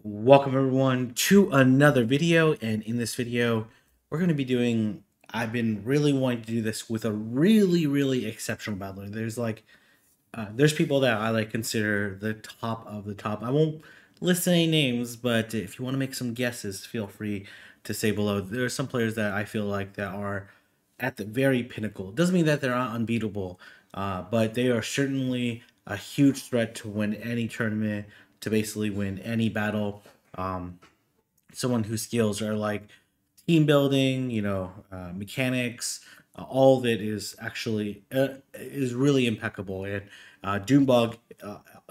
Welcome everyone to another video, and in this video we're going to be doing, I've been really wanting to do this with a really exceptional battler. There's people that I consider the top of the top. I won't list any names, but if you want to make some guesses, feel free to say below. There are some players that I feel like that are at the very pinnacle. Doesn't mean that they're not unbeatable, but they are certainly a huge threat to win any tournament, to basically win any battle. Someone whose skills are like team building, mechanics, all of it is actually is really impeccable. And Doonebug,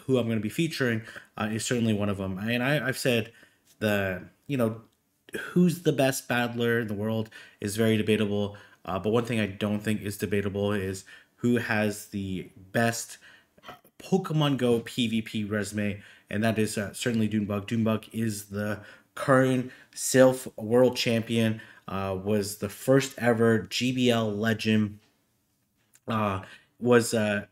who I'm going to be featuring, is certainly one of them. And I've said the who's the best battler in the world is very debatable. But one thing I don't think is debatable is who has the best Pokemon Go PvP resume, and that is certainly Doonebug. Doonebug is the current Sylph World Champion, was the first ever GBL legend, was I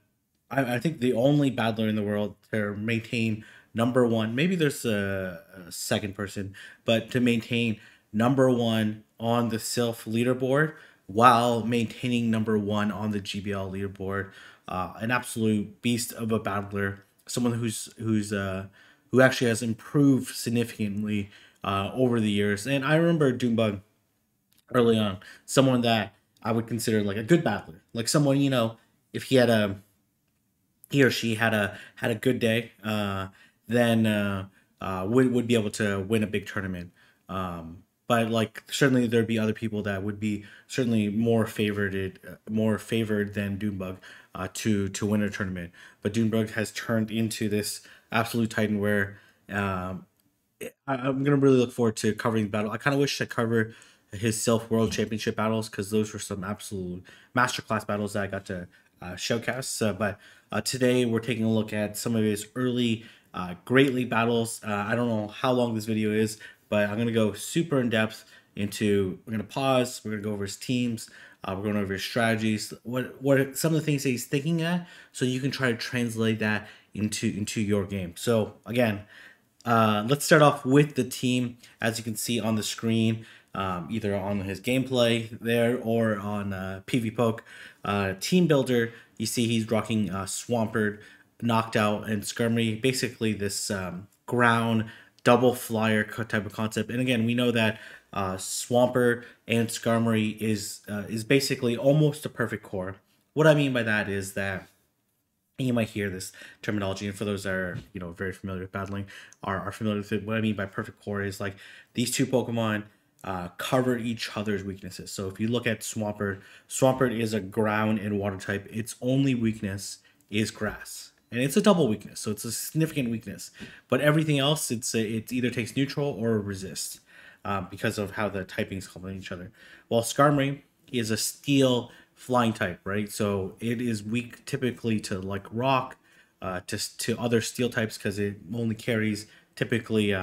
think the only battler in the world to maintain number one. Maybe there's a second person, but to maintain number one on the Sylph leaderboard while maintaining number one on the GBL leaderboard. An absolute beast of a battler, someone who actually has improved significantly over the years. And I remember Doonebug early on, someone that I would consider like a good battler, like someone, if he or she had a good day, then would be able to win a big tournament. But like certainly there'd be other people that would be certainly more favored than Doonebug to win a tournament. But Doonebug has turned into this absolute titan where I'm gonna really look forward to covering the battle. I kind of wish to cover his Sylph World Championship battles because those were some absolute masterclass battles that I got to showcase. But today we're taking a look at some of his early Great League battles. I don't know how long this video is, but I'm gonna go super in depth into. We're gonna pause. We're gonna go over his teams. We're going over his strategies. What are some of the things that he's thinking at, so you can try to translate that into your game. So again, let's start off with the team. As you can see on the screen, either on his gameplay there or on PvPoke Team Builder, you see he's rocking Swampert, Knocked Out, and Skarmory. Basically, this ground double flyer type of concept. And again, we know that Swampert and Skarmory is basically almost a perfect core. What I mean by that is that you might hear this terminology, and for those that are very familiar with battling, are familiar with it. What I mean by perfect core is like these two Pokemon cover each other's weaknesses. So if you look at Swampert is a ground and water type. Its only weakness is grass, and it's a double weakness, so it's a significant weakness. But everything else, it either takes neutral or resists because of how the typings complement each other. While Skarmory is a steel flying type, right? So it is weak typically to like rock, to other steel types because it only carries typically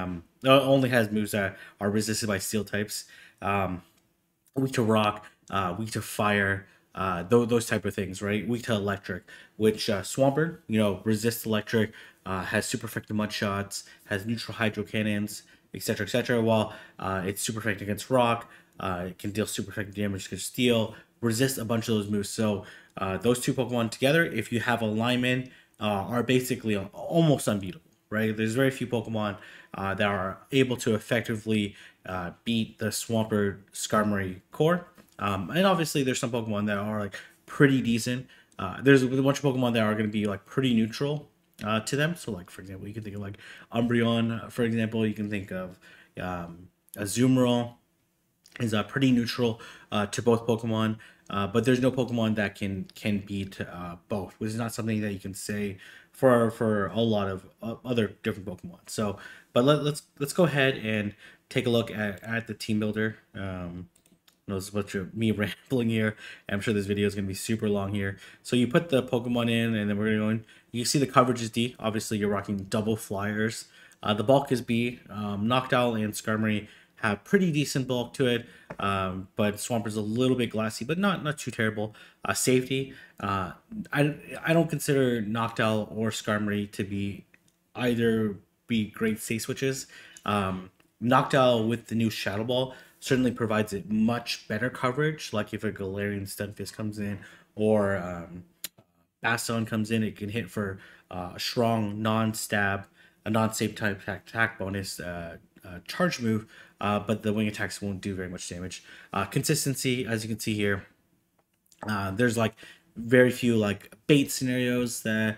only has moves that are resisted by steel types. Weak to rock, weak to fire, those type of things, right? Weak to electric, which Swampert, resists electric, has super effective mud shots, has neutral hydro cannons, etc., etc. While it's super effective against rock, it can deal super effective damage against steel, resist a bunch of those moves. So those two Pokemon together, if you have alignment, are basically almost unbeatable, right? There's very few Pokemon that are able to effectively beat the Swampert Skarmory core. And obviously, there's some Pokemon that are like pretty decent. There's a bunch of Pokemon that are going to be like pretty neutral to them. So, like for example, you can think of like Umbreon. For example, you can think of Azumarill is pretty neutral to both Pokemon. But there's no Pokemon that can beat both, which is not something that you can say for a lot of other different Pokemon. So, but let's go ahead and take a look at the team builder. There's a bunch of me rambling here. I'm sure this video is going to be super long here. So you put the Pokemon in, and then we're going to go in. You see the coverage is D. Obviously, you're rocking double flyers. The bulk is B. Knocked Out and Skarmory have pretty decent bulk to it, but Swampert's a little bit glassy, but not too terrible. Safety, I don't consider Knocked Out or Skarmory to be great safe switches. Noctowl with the new Shadow Ball certainly provides it much better coverage. Like if a Galarian Stunfisk comes in, or Bastion comes in, it can hit for a strong non-stab, a non-save type attack bonus charge move, but the wing attacks won't do very much damage. Consistency, as you can see here, there's like very few like bait scenarios that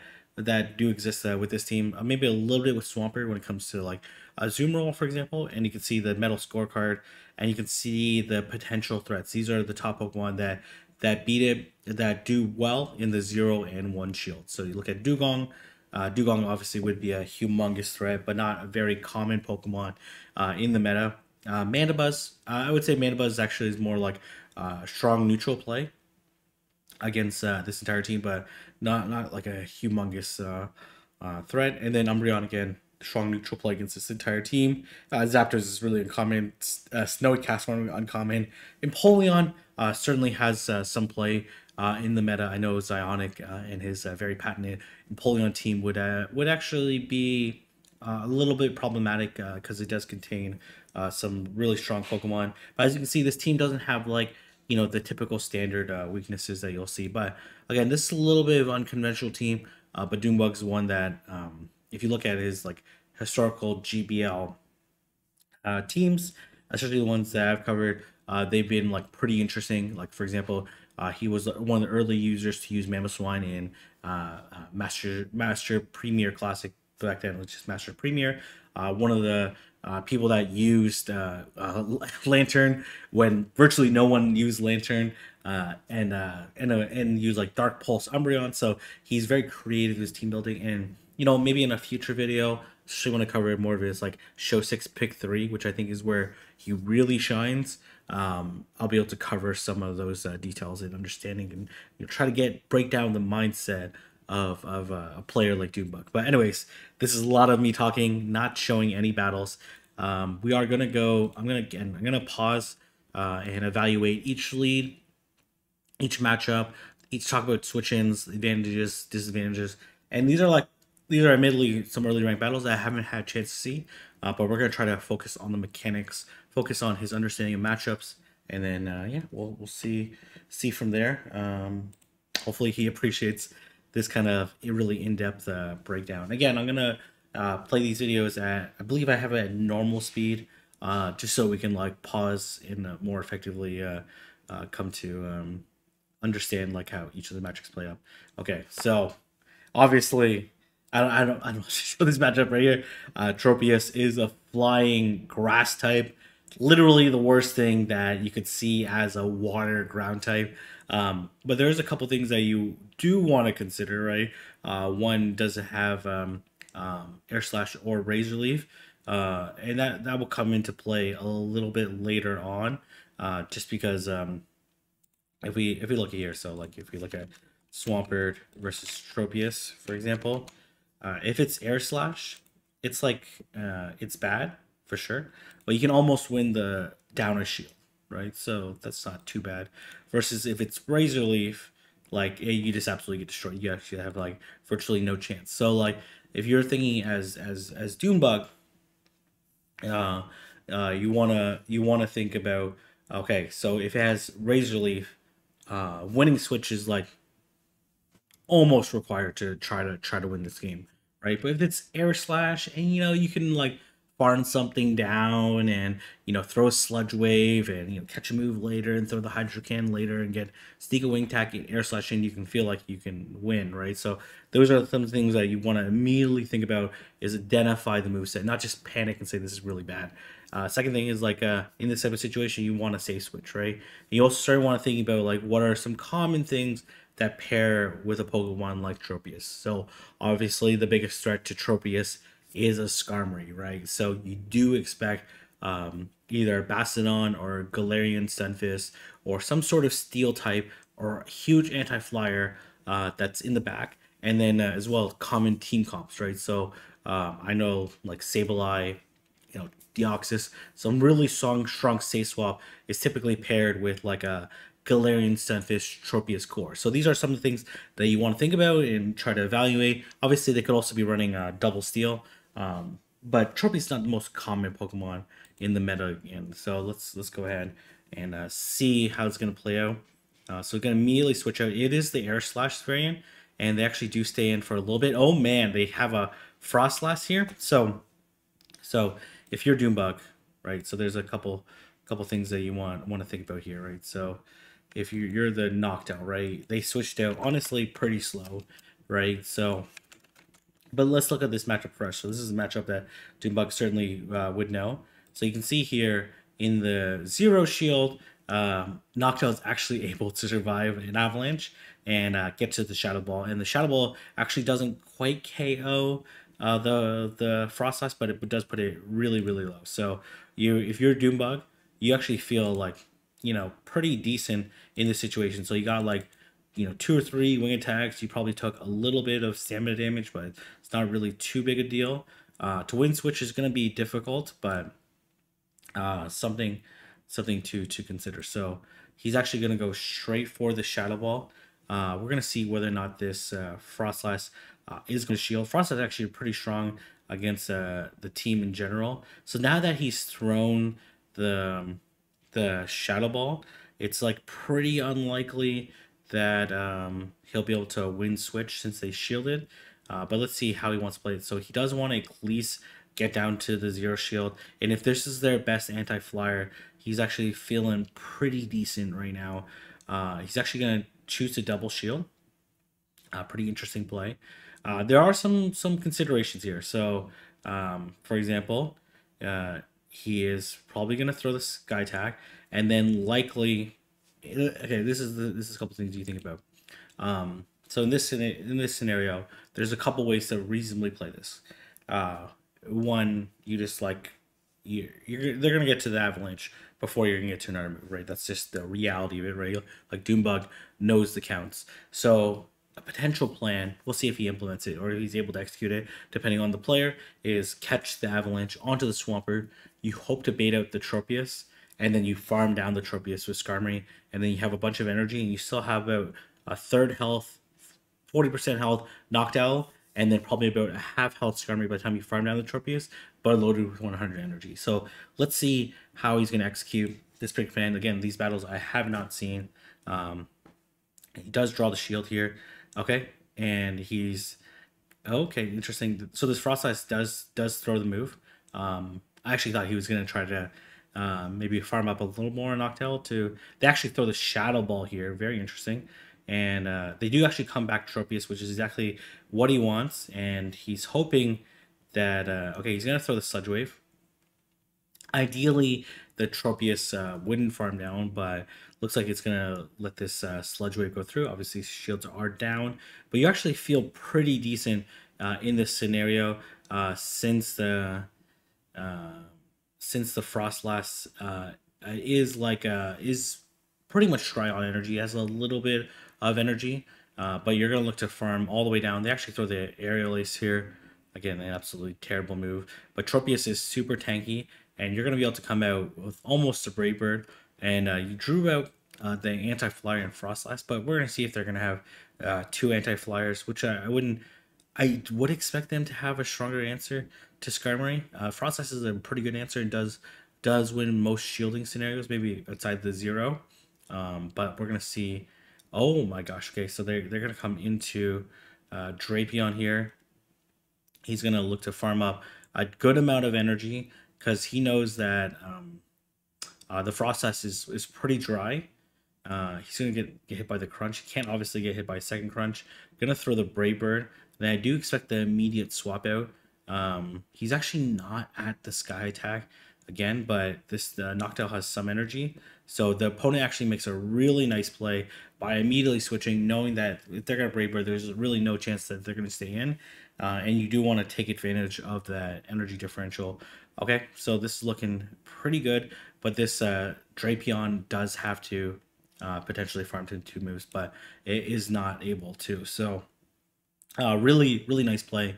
do exist with this team. Maybe a little bit with Swampert when it comes to like a zoom roll, for example, and you can see the metal scorecard, and you can see the potential threats. These are the top Pokemon that beat it, that do well in the 0 and 1 shield. So you look at Dugong. Dugong obviously would be a humongous threat, but not a very common Pokemon in the meta. Mandibuzz, I would say Mandibuzz actually is more like a strong neutral play against this entire team, but not like a humongous threat. And then Umbreon again, strong neutral play against this entire team. Zapdos is really uncommon. Snowy Castform uncommon. Empoleon certainly has some play in the meta. I know Zionic and his very patented Empoleon team would actually be a little bit problematic because it does contain some really strong Pokemon. But as you can see, this team doesn't have like the typical standard weaknesses that you'll see. But again, this is a little bit of an unconventional team. But Doonebug's one that, if you look at his like historical GBL teams, especially the ones that I've covered, they've been like pretty interesting. Like for example, he was one of the early users to use Mamoswine in Master Premier Classic. Back then, it was just Master Premier. One of the people that used Lantern when virtually no one used Lantern, and use like Dark Pulse Umbreon. So he's very creative with his team building, and maybe in a future video, especially when I cover more of his like Show 6 Pick 3, which I think is where he really shines. I'll be able to cover some of those details and understanding, and try to break down the mindset of a player like Doonebug. But anyways, this is a lot of me talking, not showing any battles. We are gonna go. I'm gonna pause and evaluate each lead, each matchup, each talk about switch-ins, advantages, disadvantages, and these are admittedly some early ranked battles that I haven't had a chance to see. But we're gonna try to focus on the mechanics, focus on his understanding of matchups, and then yeah, we'll see from there. Hopefully he appreciates this kind of really in-depth breakdown. Again, I'm gonna play these videos at, I believe I have it at normal speed, just so we can like pause and more effectively come to understand like how each of the matchups play out. Okay, so obviously I don't show this matchup right here. Tropius is a flying grass type, literally the worst thing that you could see as a water ground type. But there's a couple things that you do want to consider, right? One doesn't have Air Slash or Razor Leaf, and that will come into play a little bit later on, just because if we look at here, so like if we look at Swampert versus Tropius, for example, if it's Air Slash, it's like it's bad for sure, but you can almost win the downer shield, right? So that's not too bad. Versus if it's Razor Leaf, like you just absolutely get destroyed. You actually have like virtually no chance. So like if you're thinking as Doonebug, you wanna think about, okay, so if it has Razor Leaf, winning switch is like almost required to try to win this game, right? But if it's Air Slash, and you can like farm something down and throw a Sludge Wave and catch a move later and throw the Hydro Can later and get Sneak a Wing Tack and Air Slash in, you can feel like you can win, right? So those are some things that you want to immediately think about, is identify the moveset, not just panic and say this is really bad. Second thing is like in this type of situation, you want to safe switch, right? And you also start want to think about like what are some common things that pair with a Pokemon like Tropius. So obviously the biggest threat to Tropius is a Skarmory, right? So you do expect either Bastiodon or Galarian Stunfisk or some sort of steel type or huge anti-flyer that's in the back. And then as well, common team comps, right? So I know like Sableye, Deoxys, some really strong safe swap is typically paired with like a Galarian Stunfisk Tropius core. So these are some of the things that you want to think about and try to evaluate. Obviously, they could also be running double steel. but Tropy's not the most common Pokemon in the meta again. So let's go ahead and see how it's gonna play out. So we're gonna immediately switch out. It is the Air Slash variant, and they actually do stay in for a little bit. Oh man, they have a Frostlass here. So if you're Doonebug, right? So there's a couple things that you want to think about here, right? So if you're the knocked out, right? They switched out honestly pretty slow, right? So but let's look at this matchup first. So this is a matchup that Doonebug certainly would know. So you can see here in the Zero Shield, Noctowl is actually able to survive an Avalanche and get to the Shadow Ball. And the Shadow Ball actually doesn't quite KO the Frostlass, but it does put it really, really low. So if you're Doonebug, you actually feel like, pretty decent in this situation. So you got like, 2 or 3 wing attacks. You probably took a little bit of stamina damage, but it's not really too big a deal. To win switch is going to be difficult, but something to consider. So he's actually going to go straight for the Shadow Ball. We're going to see whether or not this Frostlass is going to shield. Frostlass is actually pretty strong against the team in general. So now that he's thrown the Shadow Ball, it's like pretty unlikely that he'll be able to win switch since they shielded. But let's see how he wants to play it. So he does want to at least get down to the Zero Shield. And if this is their best anti-flyer, he's actually feeling pretty decent right now. He's actually going to choose to double shield. Pretty interesting play. There are some considerations here. So, for example, he is probably going to throw the Sky Attack, and then likely, okay, this is a couple things you think about. So in this scenario, there's a couple ways to reasonably play this. One, you just they're gonna get to the Avalanche before you're gonna get to another move, right? That's just the reality of it, right? Like Doonebug knows the counts. So a potential plan, we'll see if he implements it or if he's able to execute it, depending on the player, is catch the Avalanche onto the Swampert. You hope to bait out the Tropius, and then you farm down the Tropius with Skarmory, and then you have a bunch of energy, and you still have about a third health, 40% health Noctowl, and then probably about a half health Skarmory by the time you farm down the Tropius, but loaded with 100 energy. So let's see how he's going to execute this pick plan. Again, these battles I have not seen. He does draw the shield here. Okay, and he's... Okay, interesting. So this Frostlass does throw the move. I actually thought he was going to try to maybe farm up a little more on Noctowl to... They actually throw the Shadow Ball here. Very interesting. And they do actually come back Tropius, which is exactly what he wants. And he's hoping that... okay, he's going to throw the Sludge Wave. Ideally, the Tropius wouldn't farm down, but looks like it's going to let this Sludge Wave go through. Obviously, shields are down. But you actually feel pretty decent in this scenario since the Frostlass is pretty much dry on energy, has a little bit of energy, but you're going to look to farm all the way down. They actually throw the Aerial Ace here. Again, an absolutely terrible move. But Tropius is super tanky, and you're going to be able to come out with almost a Brave Bird. And you drew out the Anti-Flyer and Frostlass, but we're going to see if they're going to have 2 Anti-Flyers, which I would expect them to have a stronger answer to Skarmory. Frostlass is a pretty good answer and does win most shielding scenarios, maybe outside the Zero. But we're going to see... Oh my gosh, okay, so they're going to come into Drapion here. He's going to look to farm up a good amount of energy because he knows that the Frostlass is pretty dry. He's going to get hit by the Crunch. He can't obviously get hit by a second Crunch. Going to throw the Brave Bird. Then I do expect the immediate swap out. He's actually not at the Sky Attack again, but this Noctowl has some energy. So the opponent actually makes a really nice play by immediately switching, knowing that if they're going to Brave Bird, there's really no chance that they're going to stay in. And you do want to take advantage of that energy differential. Okay, so this is looking pretty good, but this Drapion does have to potentially farm to 2 moves, but it is not able to. So really nice play,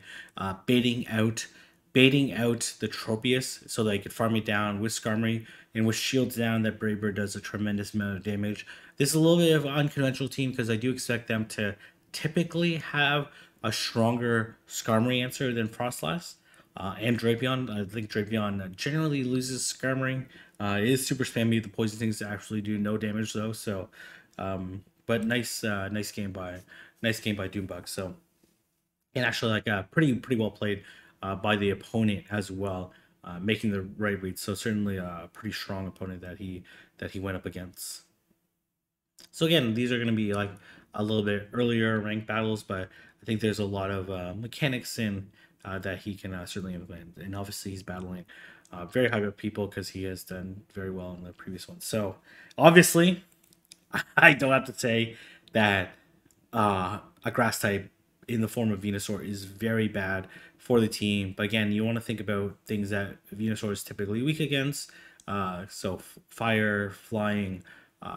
baiting out the Tropius so they could farm it down with Skarmory, and with shields down, that Brave Bird does a tremendous amount of damage. This is a little bit of an unconventional team because I do expect them to typically have a stronger Skarmory answer than Frostlass. and Drapion. I think Drapion generally loses Skarmory. It is super spammy. The poison things actually do no damage though. So, but nice game by Doonebug. So, and actually like pretty well played by the opponent as well, making the right read. So certainly a pretty strong opponent that he went up against. So again, these are going to be like a little bit earlier ranked battles, but I think there's a lot of mechanics in that he can certainly implement. And obviously, he's battling very high up people because he has done very well in the previous one. So obviously, I don't have to say that a grass type in the form of Venusaur is very bad for the team. But again, you want to think about things that Venusaur is typically weak against. So fire, flying,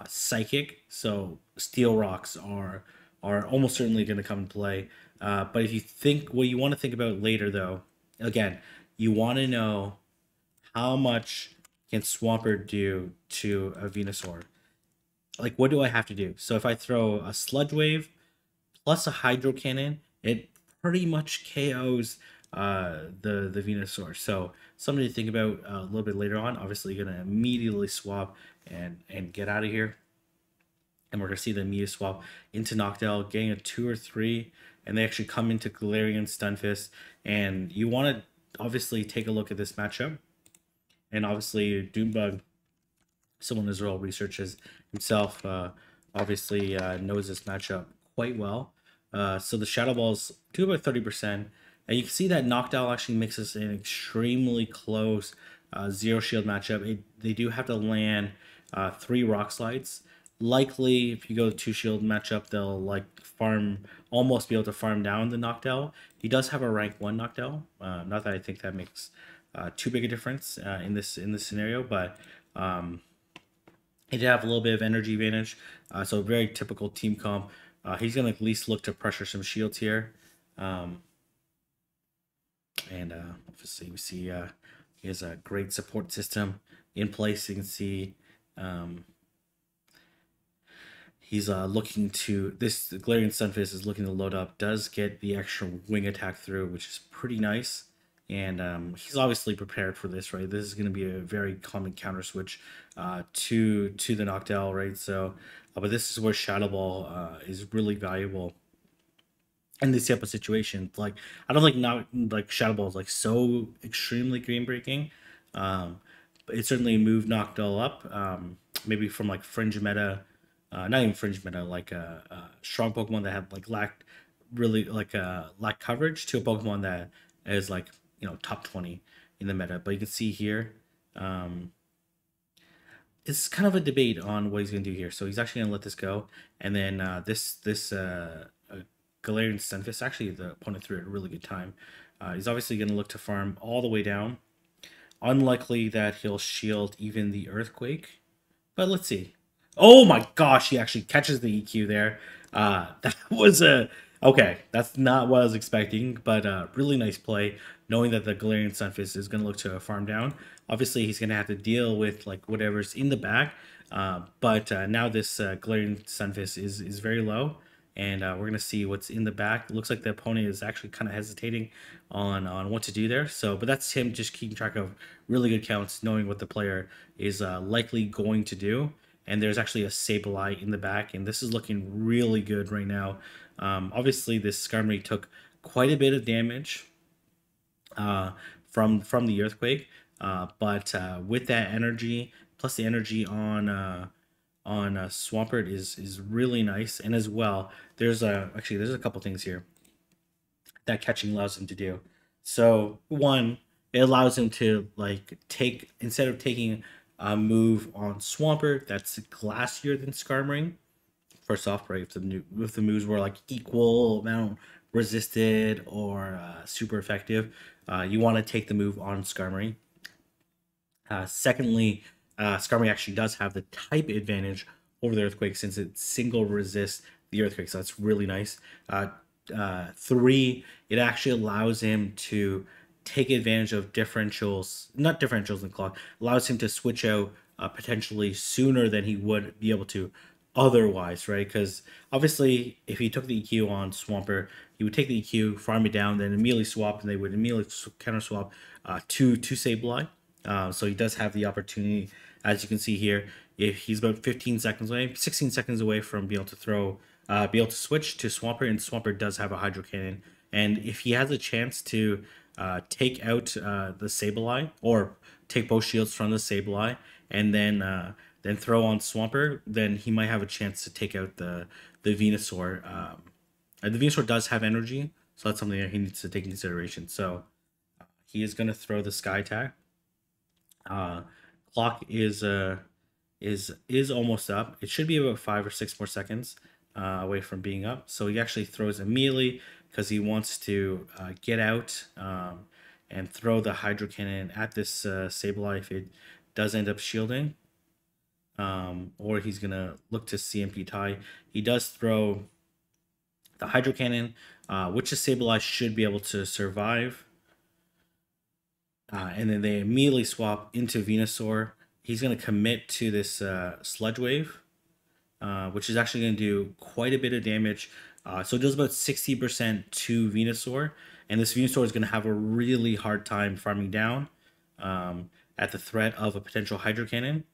psychic. So steel rocks are almost certainly going to come into play. But if you think what you want to think about later, though, again, you want to know how much can Swampert do to a Venusaur. Like, what do I have to do? So if I throw a Sludge Wave plus a Hydro Cannon, it pretty much KOs the Venusaur. So something to think about a little bit later on. Obviously, you're gonna immediately swap and get out of here. And we're gonna see the immediate swap into Noctowl, getting a 2 or 3, and they actually come into Galarian Stunfisk. And you want to obviously take a look at this matchup. And obviously, Doonebug, someone as well researches himself, obviously knows this matchup quite well. So the Shadow Balls do about 30%. And you can see that Noctowl actually makes us an extremely close zero shield matchup. They do have to land 3 Rock Slides. Likely, if you go to 2 shield matchup, they'll like almost be able to farm down the Noctowl. He does have a rank 1 Noctowl. Not that I think that makes too big a difference in this scenario, but he did have a little bit of energy advantage. So very typical team comp. He's going to at least look to pressure some shields here. And obviously we see he has a great support system in place. You can see he's looking to, this Galarian Stunfisk is looking to load up, does get the extra wing attack through, which is pretty nice. And he's obviously prepared for this, right? This is going to be a very common counter switch to the Noctowl, right? So, but this is where Shadow Ball is really valuable in this type of situation. Like, I don't like Shadow Ball is like so extremely game breaking. But it certainly moved Noctowl up, maybe from like fringe meta, not even fringe meta, like a strong Pokemon that had like lacked coverage to a Pokemon that is like, you know, top 20 in the meta. But you can see here, it's kind of a debate on what he's going to do here. So he's actually going to let this go. And then this Galarian Stunfisk, actually the opponent threw it at a really good time. He's obviously going to look to farm all the way down. Unlikely that he'll shield even the Earthquake. But let's see. Oh my gosh, he actually catches the EQ there. That was a... Okay, that's not what I was expecting, but really nice play, knowing that the Galarian Stunfisk is going to look to farm down. Obviously, he's going to have to deal with like whatever's in the back, but now this Galarian Stunfisk is very low, and we're going to see what's in the back. It looks like the opponent is actually kind of hesitating on what to do there. So, but that's him just keeping track of really good counts, knowing what the player is likely going to do. And there's actually a Sableye in the back, and this is looking really good right now. Obviously, this Skarmory took quite a bit of damage from the Earthquake, but with that energy, plus the energy on Swampert is really nice. And as well, there's a couple things here that catching allows him to do. So one, it allows him to like take, instead of taking a move on Swampert that's glassier than Skarmory. First off, right, if the moves were like equal amount resisted or super effective, you want to take the move on Skarmory. Secondly, Skarmory actually does have the type advantage over the Earthquake since it single resists the Earthquake, so that's really nice. 3, it actually allows him to take advantage of differentials, not differentials in clock, allows him to switch out potentially sooner than he would be able to otherwise, right? Because obviously, if he took the EQ on Swampert, he would take the EQ, farm it down, then immediately swap, and they would immediately counter swap to Sableye. So he does have the opportunity, as you can see here. If he's about 15 seconds away, 16 seconds away from being able to throw, be able to switch to Swampert, and Swampert does have a Hydro Cannon. And if he has a chance to take out the Sableye, or take both shields from the Sableye, and then throw on Swampert, then he might have a chance to take out the Venusaur. The Venusaur does have energy, so that's something that he needs to take into consideration. So he is going to throw the Sky Attack. Clock is almost up. It should be about 5 or 6 more seconds away from being up. So he actually throws immediately because he wants to get out and throw the Hydro Cannon at this Sableye if it does end up shielding. Or he's gonna look to CMP tie. He does throw the Hydro Cannon, which is Sableye should be able to survive. And then they immediately swap into Venusaur. He's going to commit to this Sludge Wave, which is actually going to do quite a bit of damage. So it does about 60% to Venusaur. And this Venusaur is going to have a really hard time farming down at the threat of a potential Hydro Cannon.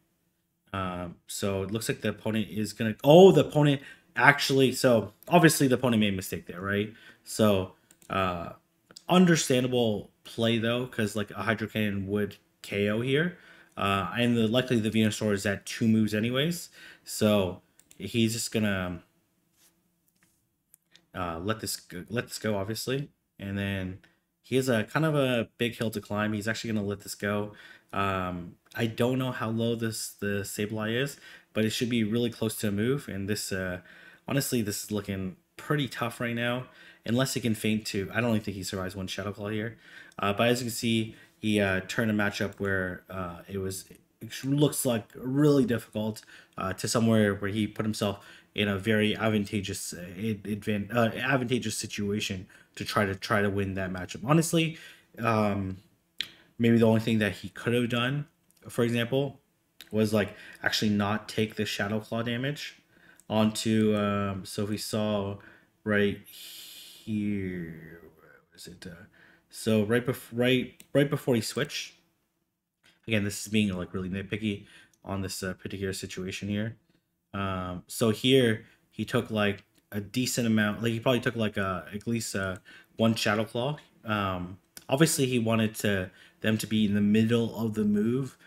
So it looks like the opponent is going to... Oh, the opponent actually... So obviously the opponent made a mistake there, right? So understandable play though, because like a Hydro Cannon would KO here. And likely the Venusaur is at 2 moves anyways. So he's just going to let this go, obviously. And then he has a kind of a big hill to climb. He's actually going to let this go. I don't know how low the Sableye is, but it should be really close to a move. And this, honestly, this is looking pretty tough right now. Unless he can feint to, I don't even think he survives one Shadow Claw here. But as you can see, he turned a matchup where it looks like really difficult to somewhere where he put himself in a very advantageous situation to try to win that matchup. Honestly, maybe the only thing that he could have done, for example, was like actually not take the Shadow Claw damage onto. So if we saw right here, where is it? So right before he switched. Again, this is being like really nitpicky on this particular situation here. So here he took like a decent amount. Like he probably took like at least one Shadow Claw. Obviously he wanted them to be in the middle of the move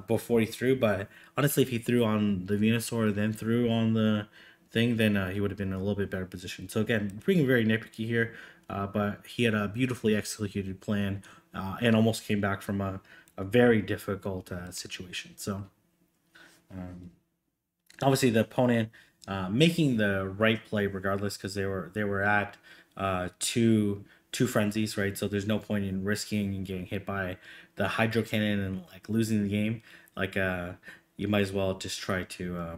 before he threw. But honestly, if he threw on the Venusaur then threw on the thing, then he would have been in a little bit better position. So again, being very nitpicky here, but he had a beautifully executed plan and almost came back from a very difficult situation. So obviously the opponent making the right play regardless, because they were at two frenzies, right? So there's no point in risking and getting hit by the Hydro Cannon and like losing the game. Like you might as well just try to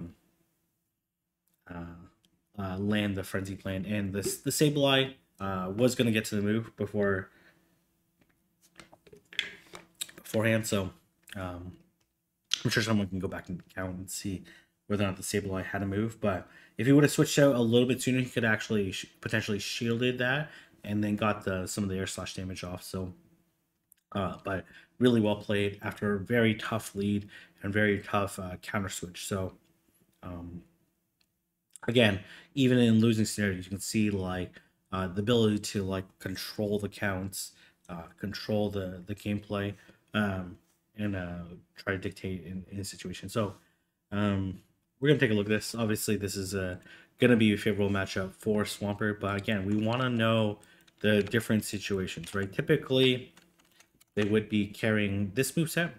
land the frenzy plan. And the Sableye was going to get to the move beforehand. So I'm sure someone can go back and count and see whether or not the Sableye had a move. But if he would have switched out a little bit sooner, he could actually potentially shielded that and then got some of the air slash damage off. So, but really well played after a very tough lead and very tough counter switch. So, again, even in losing scenarios, you can see like the ability to like control the counts, control the gameplay, and try to dictate in a situation. So we're gonna take a look at this. Obviously, this is gonna be a favorable matchup for Swampert, but again, we want to know the different situations, right? Typically, they would be carrying this moveset,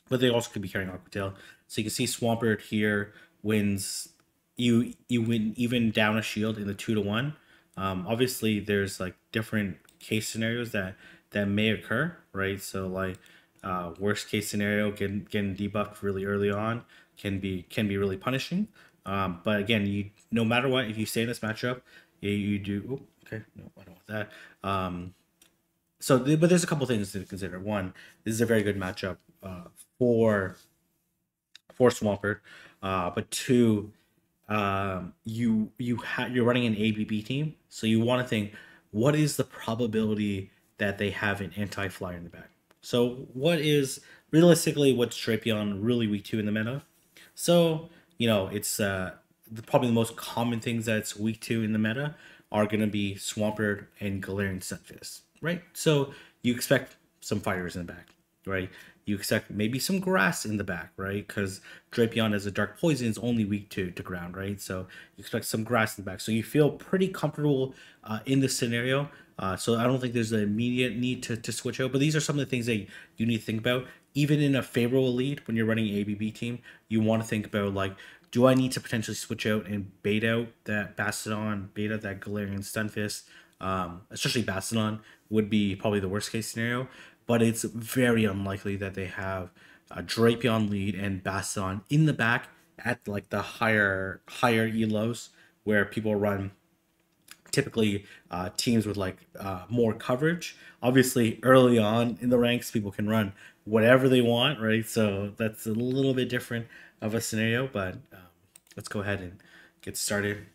but they also could be carrying Aqua Tail. So you can see Swampert here wins. You win even down a shield in the 2-1. Obviously, there's like different case scenarios that may occur, right? So like worst case scenario, getting debuffed really early on can be really punishing. But again, no matter what, if you stay in this matchup, you do. Oh, okay, no, I don't want that. But there's a couple things to consider. One, this is a very good matchup for Swampert. But two, you're running an ABB team, so you want to think what is the probability that they have an anti-flyer in the back? So what is realistically what's Drapion really weak to in the meta? So, it's probably the most common things that it's weak to in the meta are going to be Swampert and Galarian Stunfisk, right? So you expect some fighters in the back, right? You expect maybe some grass in the back, right? Because Drapion as a dark poison is only weak to ground, right? So you expect some grass in the back. So you feel pretty comfortable in this scenario. So I don't think there's an immediate need to switch out. But these are some of the things that you need to think about. Even in a favorable lead, when you're running an ABB team, you want to think about, like, do I need to potentially switch out and bait out that Bastiodon, bait out that Galarian Stunfisk? Especially Bastiodon would be probably the worst case scenario, but it's very unlikely that they have a Drapion lead and Bastiodon in the back at like the higher elos where people run typically teams with like more coverage. Obviously, early on in the ranks, people can run whatever they want, right? So that's a little bit different of a scenario, but let's go ahead and get started.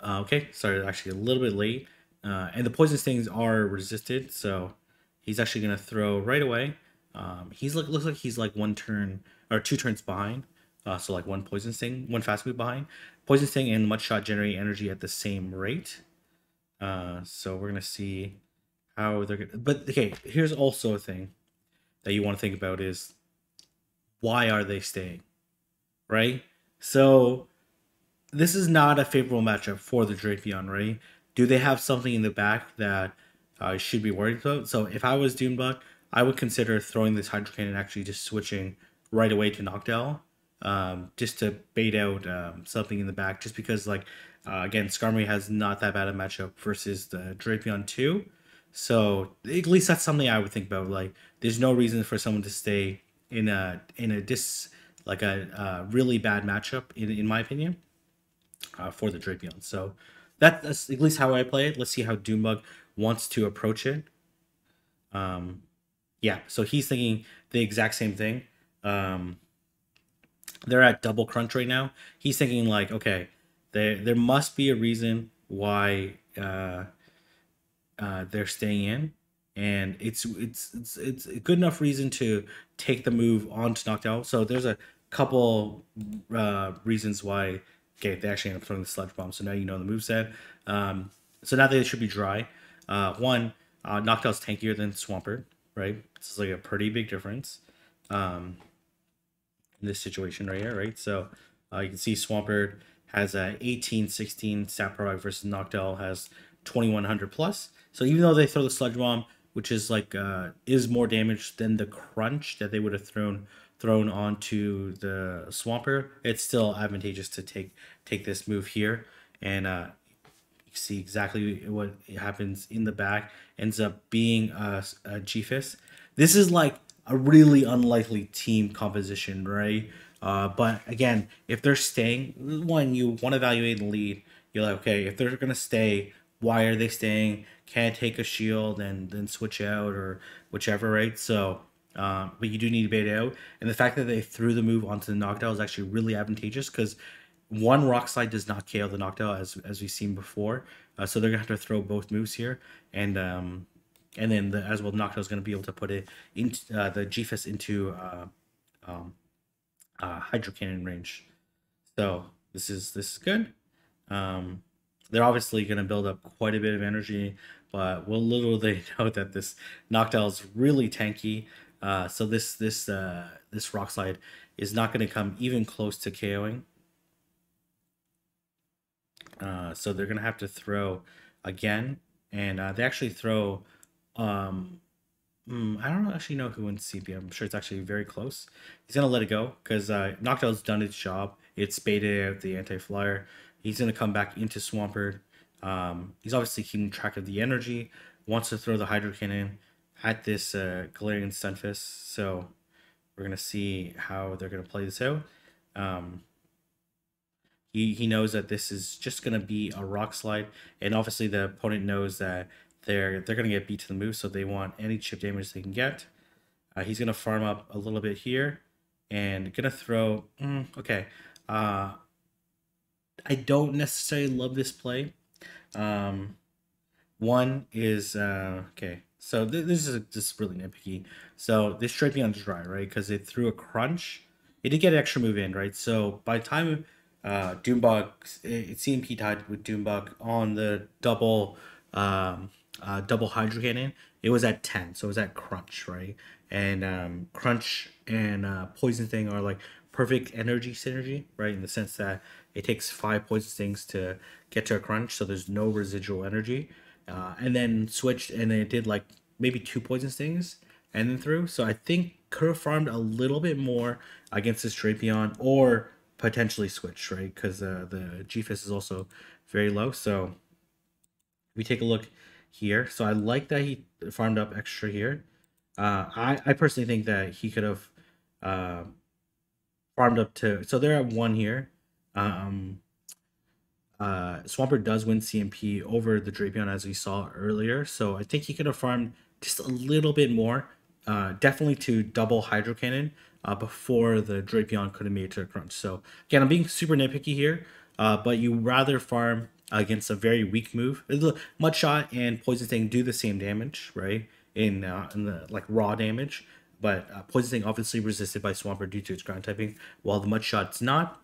Okay, started actually a little bit late, and the poison stings are resisted, so he's actually gonna throw right away. He's like looks like he's like 1 turn or 2 turns behind. So like one poison sting, one fast move behind. Poison sting and mud shot generate energy at the same rate. So we're gonna see how they're gonna. But okay, here's also a thing that you want to think about is why are they staying, right? So this is not a favorable matchup for the Drapion, right? Do they have something in the back that I should be worried about? So if I was Doonebug, I would consider throwing this Hydro Cannon and actually just switching right away to Noctowl, just to bait out something in the back. Just because, like, again, Skarmory has not that bad a matchup versus the Drapion 2. So at least that's something I would think about. Like, there's no reason for someone to stay in a really bad matchup, in my opinion, for the Drapion. So that's at least how I play it. Let's see how Doonebug wants to approach it. Yeah, so he's thinking the exact same thing. They're at double crunch right now. He's thinking like, okay, there must be a reason why they're staying in, and it's a good enough reason to take the move on to Noctowl. So there's a couple reasons why. Okay, they actually end up throwing the Sludge Bomb, so now you know the moveset. So now they should be dry. One, Noctowl's tankier than Swampert, right? This is like a pretty big difference in this situation right here, right? So you can see Swampert has a 1816 stat product versus Noctowl has 2100 plus. So even though they throw the Sludge Bomb, which is like is more damage than the crunch that they would have thrown onto the Swampert, it's still advantageous to take this move here. And you see exactly what happens in the back. Ends up being a G-Fist. This is like a really unlikely team composition, right? But again, if they're staying, one, you want to evaluate the lead. You're like, okay, if they're gonna stay, why are they staying? Can I take a shield and then switch out or whichever, right? So but you do need to bait out. And the fact that they threw the move onto the Noctowl is actually really advantageous because one Rock Slide does not KO the Noctowl as we've seen before. So they're gonna have to throw both moves here, and then as well, Noctowl's gonna be able to put it into the G-Fist into Hydro Cannon range. So this is good. They're obviously gonna build up quite a bit of energy, but little they know that this Noctowl is really tanky. So this Rock Slide is not going to come even close to KOing. So they're going to have to throw again, and they actually throw. I don't actually know who wins CP. I'm sure it's actually very close. He's going to let it go because Noctowl's done its job. It's baited out the anti-flyer. He's going to come back into Swampert. He's obviously keeping track of the energy. Wants to throw the Hydro Cannon at this Galarian Stunfisk. So we're going to see how they're going to play this out. He knows that this is just going to be a Rock Slide. And obviously the opponent knows that they're going to get beat to the move. So they want any chip damage they can get. He's going to farm up a little bit here. And going to throw... okay. I don't necessarily love this play. One is okay. So this is just really nitpicky. So this Drapion is dry, right? Because it threw a crunch. It did get an extra move in, right? So by the time Doonebug, it CMP tied with Doonebug on the double Hydro Cannon, it was at 10. So it was at crunch, right? And crunch and poison thing are like perfect energy synergy, right? In the sense that it takes 5 poison things to get to a crunch, so there's no residual energy. And then switched, and then it did like maybe 2 poison stings and then through. So I think could have farmed a little bit more against this Drapion, or potentially switch, right? Because the GFIS is also very low. So we take a look here. So I like that he farmed up extra here. I personally think that he could have uh, farmed up to. So they're at 1 here. Um, Swampert does win CMP over the Drapion as we saw earlier, so I think he could have farmed just a little bit more, definitely to double Hydro Cannon before the Drapion could have made it to a crunch. So again, I'm being super nitpicky here, but you rather farm against a very weak move. Mud Shot and Poison Sting do the same damage, right? In the like raw damage, but Poison Sting obviously resisted by Swampert due to its ground typing, while the Mud Shot's not.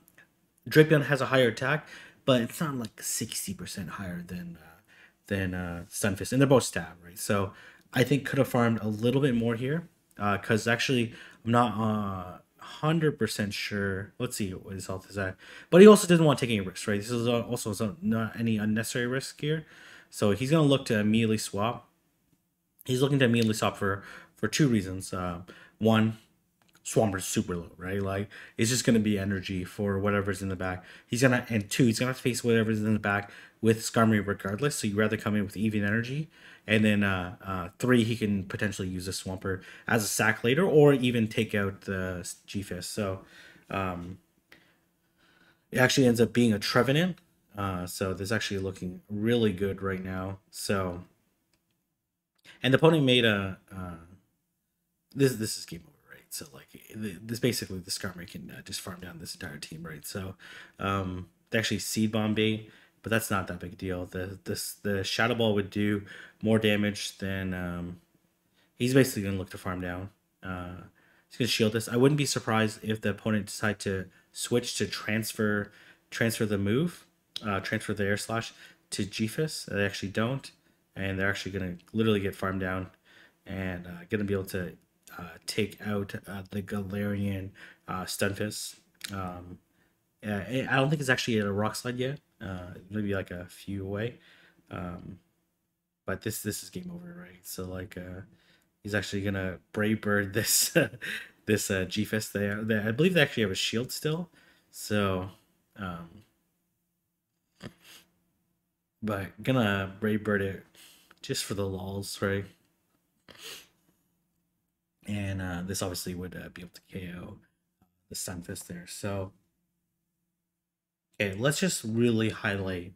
Drapion has a higher attack, but it's not like 60% higher than Stunfisk, and they're both stab, right? So I think could have farmed a little bit more here, because actually I'm not 100% sure. Let's see what his health is at, but he also doesn't want to take any risks, right? This is also not any unnecessary risk here, so he's gonna look to immediately swap. He's looking to immediately swap for 2 reasons. One, Swamper's super low, right? Like it's just gonna be energy for whatever's in the back. And two, he's gonna have to face whatever's in the back with Skarmory regardless. So you rather come in with even energy, and then three, he can potentially use a Swampert as a sack later, or even take out the GFIS. So it actually ends up being a Trevenant. So this actually looking really good right now. So, and the opponent made a this is game over, right? So like this basically the Skarmory can just farm down this entire team, right? So they actually seed bomb bait, but that's not that big a deal. The Shadow Ball would do more damage than he's basically gonna look to farm down. He's gonna shield this. I wouldn't be surprised if the opponent decide to switch to transfer the move, transfer the air slash to GFIS. They actually don't, and they're actually gonna literally get farmed down and gonna be able to take out the Galarian Stunfisk. I don't think it's actually at a rock slide yet. Maybe like a few away. But this is game over, right? So like he's actually gonna Brave Bird this this GFIS. I believe they actually have a shield still. So but gonna Brave Bird it just for the lols, right? And this obviously would be able to KO the Stunfisk there. So okay, let's just really highlight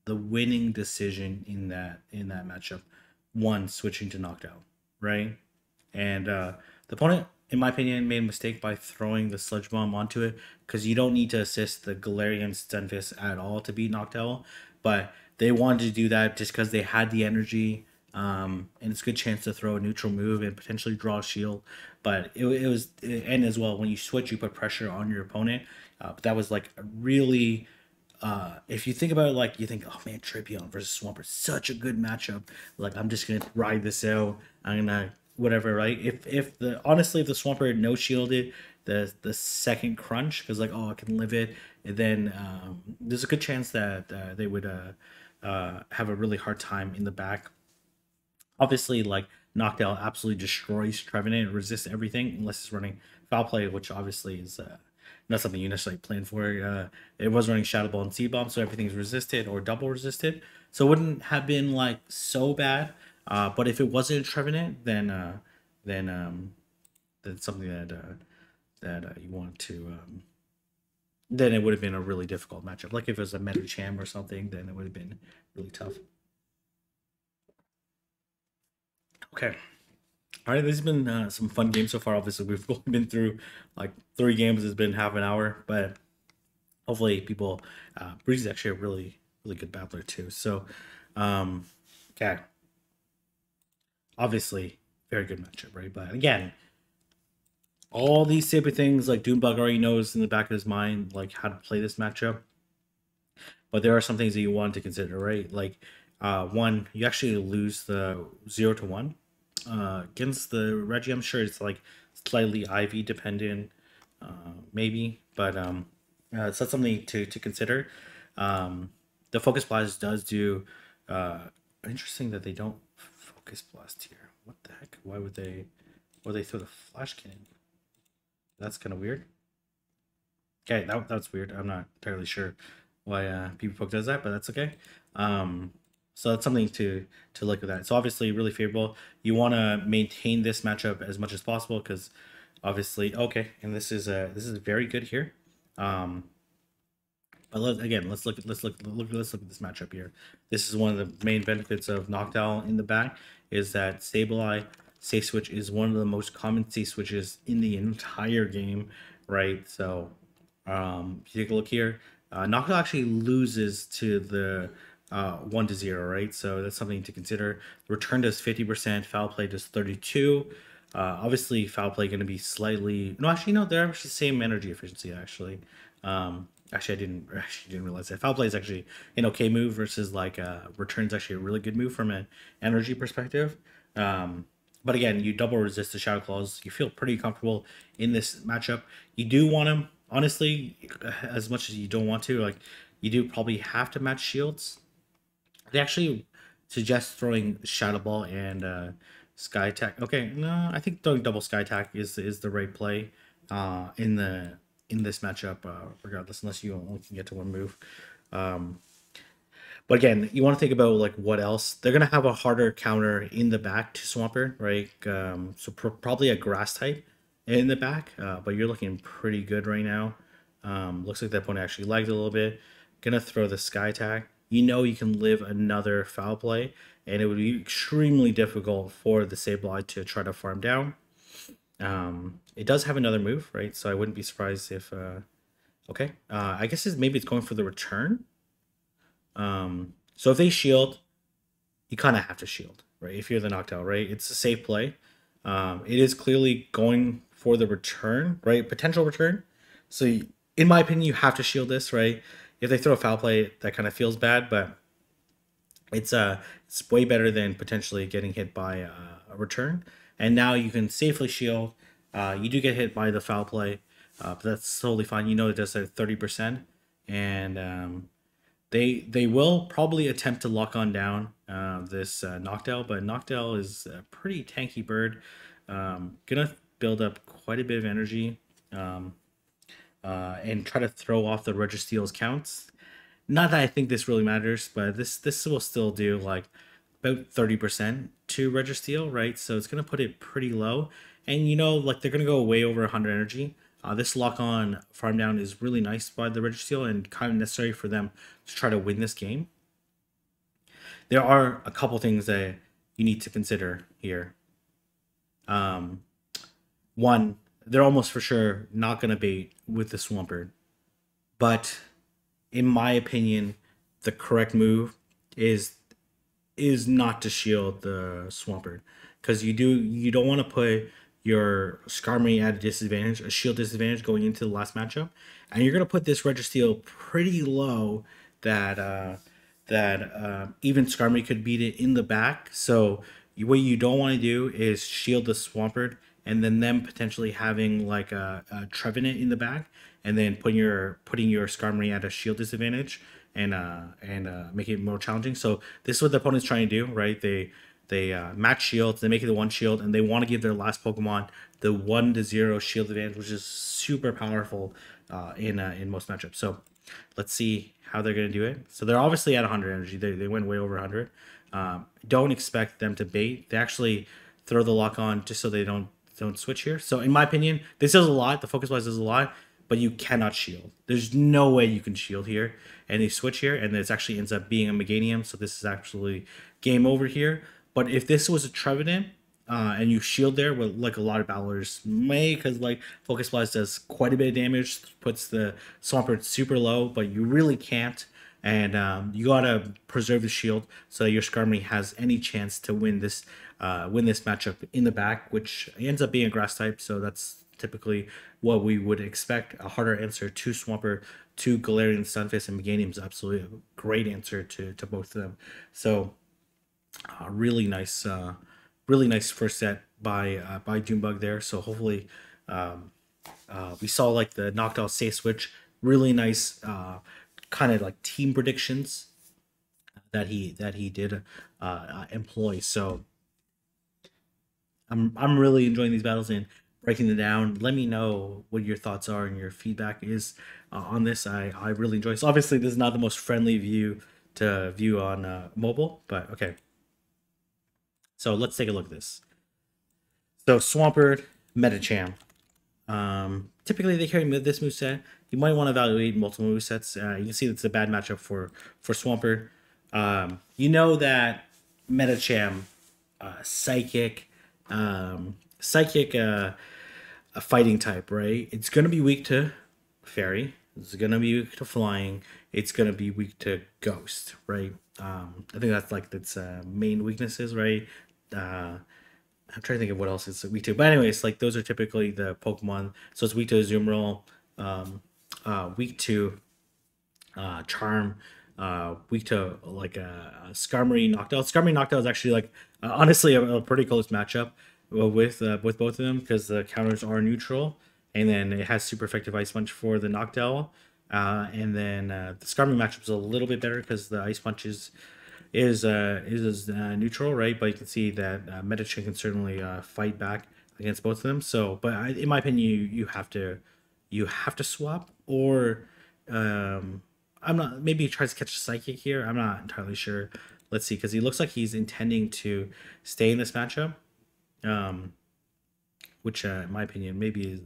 the winning decision in that matchup. One, switching to knockdown, right? And the opponent, in my opinion, made a mistake by throwing the Sludge Bomb onto it, because you don't need to assist the Galarian Stunfisk at all to beat Noctowl, but they wanted to do that just because they had the energy, and it's a good chance to throw a neutral move and potentially draw a shield. But and as well, when you switch, you put pressure on your opponent. But that was like a really if you think about it, like you think, oh man, Drapion versus Swampert, such a good matchup. Like I'm just gonna ride this out. I'm gonna whatever, right? If the honestly, if the Swampert no shielded the second crunch, because like, oh, I can live it, and then there's a good chance that they would have a really hard time in the back. Obviously, like Knockdown absolutely destroys Trevenant and resists everything unless it's running foul play, which obviously is not something you necessarily plan for. It was running Shadow Ball and Seed Bomb, so everything's resisted or double resisted. So it wouldn't have been like so bad. But if it wasn't a Trevenant, then that's something that you want to. Then it would have been a really difficult matchup. Like if it was a Metacham or something, then it would have been really tough. Okay. All right, this has been some fun games so far. Obviously, we've only been through like 3 games. It's been half an hour, but hopefully, people. Breeze is actually a really good battler too. So, um, Okay. Obviously, very good matchup, right? But again, all these type of things, like Doonebug already knows in the back of his mind, like how to play this matchup. But there are some things that you want to consider, right? Like, one, you actually lose the 0 to 1 against the Reggie. I'm sure it's like slightly IV dependent, maybe, but it's not something to consider. The Focus Blast does do. Interesting that they don't Focus Blast here. What the heck? Why would they? Or they throw the Flash Cannon? That's kind of weird. Okay, that's weird. I'm not entirely sure why PvPoke does that, but that's okay. So that's something to look at that. So obviously, really favorable. You want to maintain this matchup as much as possible because obviously, okay, and this is very good here. But let's look at this matchup here. This is one of the main benefits of Noctowl in the back is that Sableye safe switch is one of the most common safe switches in the entire game, right? So if you take a look here, Noctowl actually loses to the 1 to 0, right? So that's something to consider. Return does 50%, foul play does 32. Obviously, foul play going to be slightly. No, actually, no, they're actually the same energy efficiency. Actually, I didn't realize that foul play is actually an okay move versus like return's actually a really good move from an energy perspective. But again, you double resist the Shadow Claws. You feel pretty comfortable in this matchup. You do want to, honestly, as much as you don't want to, like you do probably have to match shields. They actually suggest throwing Shadow Ball and Sky Attack. Okay, no, I think throwing double Sky Attack is the right play in this matchup, regardless, unless you only can get to one move. But again, you want to think about like what else they're gonna have a harder counter in the back to Swampert, right? So probably a Grass type in the back, but you're looking pretty good right now. Looks like that opponent actually lagged a little bit. Gonna throw the Sky Attack. You know you can live another foul play, and it would be extremely difficult for the Sableye to try to farm down. It does have another move, right? So I wouldn't be surprised if. Okay, I guess maybe it's going for the return. So if they shield, you kind of have to shield, right? If you're the Noctowl, right? It's a safe play. It is clearly going for the return, right? Potential return. So in my opinion, you have to shield this, right? If they throw a foul play, that kind of feels bad, but it's way better than potentially getting hit by a return. And now you can safely shield. You do get hit by the foul play, but that's totally fine. You know it does at 30%, and they will probably attempt to lock on down this Noctowl, but Noctowl is a pretty tanky bird. Gonna build up quite a bit of energy and try to throw off the Registeel's counts. Not that I think this really matters, but this will still do like about 30% to Registeel, right? So it's gonna put it pretty low, and you know, like they're gonna go way over 100 energy. This lock-on farm down is really nice by the Registeel and kind of necessary for them to try to win this game. There are a couple things that you need to consider here. One, they're almost for sure not going to bait with the Swampert. But in my opinion, the correct move is not to shield the Swampert. Because you don't want to put your Skarmory at a disadvantage, a shield disadvantage going into the last matchup, and you're gonna put this Registeel pretty low that even Skarmory could beat it in the back. So what you don't want to do is shield the Swampert and then them potentially having like a Trevenant in the back, and then putting your Skarmory at a shield disadvantage and make it more challenging. So this is what the opponent's trying to do, right? They match shields, they make it the one shield, and they want to give their last Pokemon the 1-0 shield advantage, which is super powerful in most matchups. So let's see how they're going to do it. So they're obviously at 100 energy. They went way over 100. Don't expect them to bait. They actually throw the lock on just so they don't switch here. So in my opinion, this does a lot. The Focus Blast does a lot, but you cannot shield. There's no way you can shield here. And they switch here, and this actually ends up being a Meganium. So this is actually game over here. But if this was a Trevenant, and you shield there, with like a lot of battlers may, because like Focus Blast does quite a bit of damage, puts the Swampert super low, but you really can't and you gotta preserve the shield so that your Skarmory has any chance to win this matchup in the back, which ends up being a grass type. So that's typically what we would expect. A harder answer to Swampert, to Galarian Stunfisk, and Meganium's absolutely a great answer to both of them. So really nice first set by Doonebug there. So hopefully we saw like the knocked out safe switch, really nice kind of like team predictions that he did employ. So I'm really enjoying these battles and breaking them down. Let me know what your thoughts are and your feedback is on this. I really enjoy. So obviously this is not the most friendly view to view on mobile, but okay. So let's take a look at this. So Swampert, Metacham. Typically they carry this moveset. You might want to evaluate multiple movesets. You can see it's a bad matchup for Swampert. You know that Metacham, Psychic, a fighting type, right? It's gonna be weak to Fairy. It's gonna be weak to Flying. It's gonna be weak to Ghost, right? I think that's like its main weaknesses, right? I'm trying to think of what else it's weak to. But anyways, like those are typically the Pokemon. So it's weak to Azumarill, weak to Charm, weak to like Skarmory Noctowl. Skarmory Noctowl is actually like honestly a pretty close matchup with both of them because the counters are neutral, and then it has super effective Ice Punch for the Noctowl, and then the Skarmory matchup is a little bit better because the Ice Punch is neutral, right? But you can see that Metacham can certainly fight back against both of them. So, but in my opinion, you have to swap, or I'm not. Maybe he tries to catch a Psychic here. I'm not entirely sure. Let's see, because he looks like he's intending to stay in this matchup, which in my opinion maybe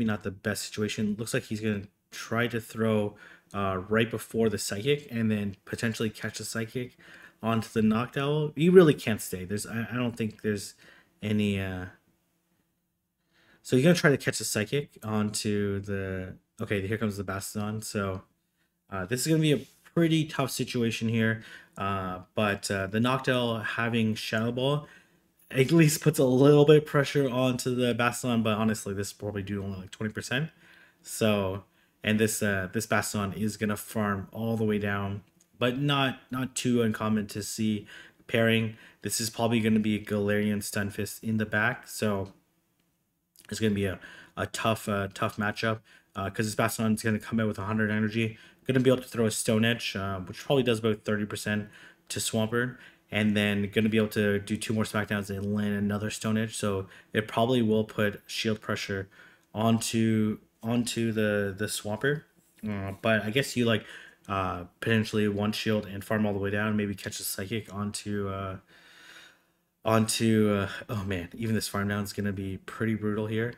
not the best situation. Looks like he's gonna try to throw right before the Psychic and then potentially catch the Psychic onto the Noctowl. You really can't stay. I don't think there's any so you're gonna try to catch the Psychic onto the okay, here comes the Bastion. So this is gonna be a pretty tough situation here. But the Noctowl having Shadow Ball at least puts a little bit of pressure onto the Bastion, but honestly this probably do only like 20%. So and this Bastion is gonna farm all the way down, but not too uncommon to see pairing. This is probably gonna be a Galarian Stunfisk in the back, so it's gonna be a tough matchup because this Bastion is gonna come out with 100 energy, gonna be able to throw a Stone Edge, which probably does about 30% to Swampert, and then gonna be able to do 2 more Smackdowns and land another Stone Edge. So it probably will put shield pressure onto the Swampert, but I guess you like potentially one shield and farm all the way down, maybe catch a Psychic onto oh man, even this farm down is gonna be pretty brutal here.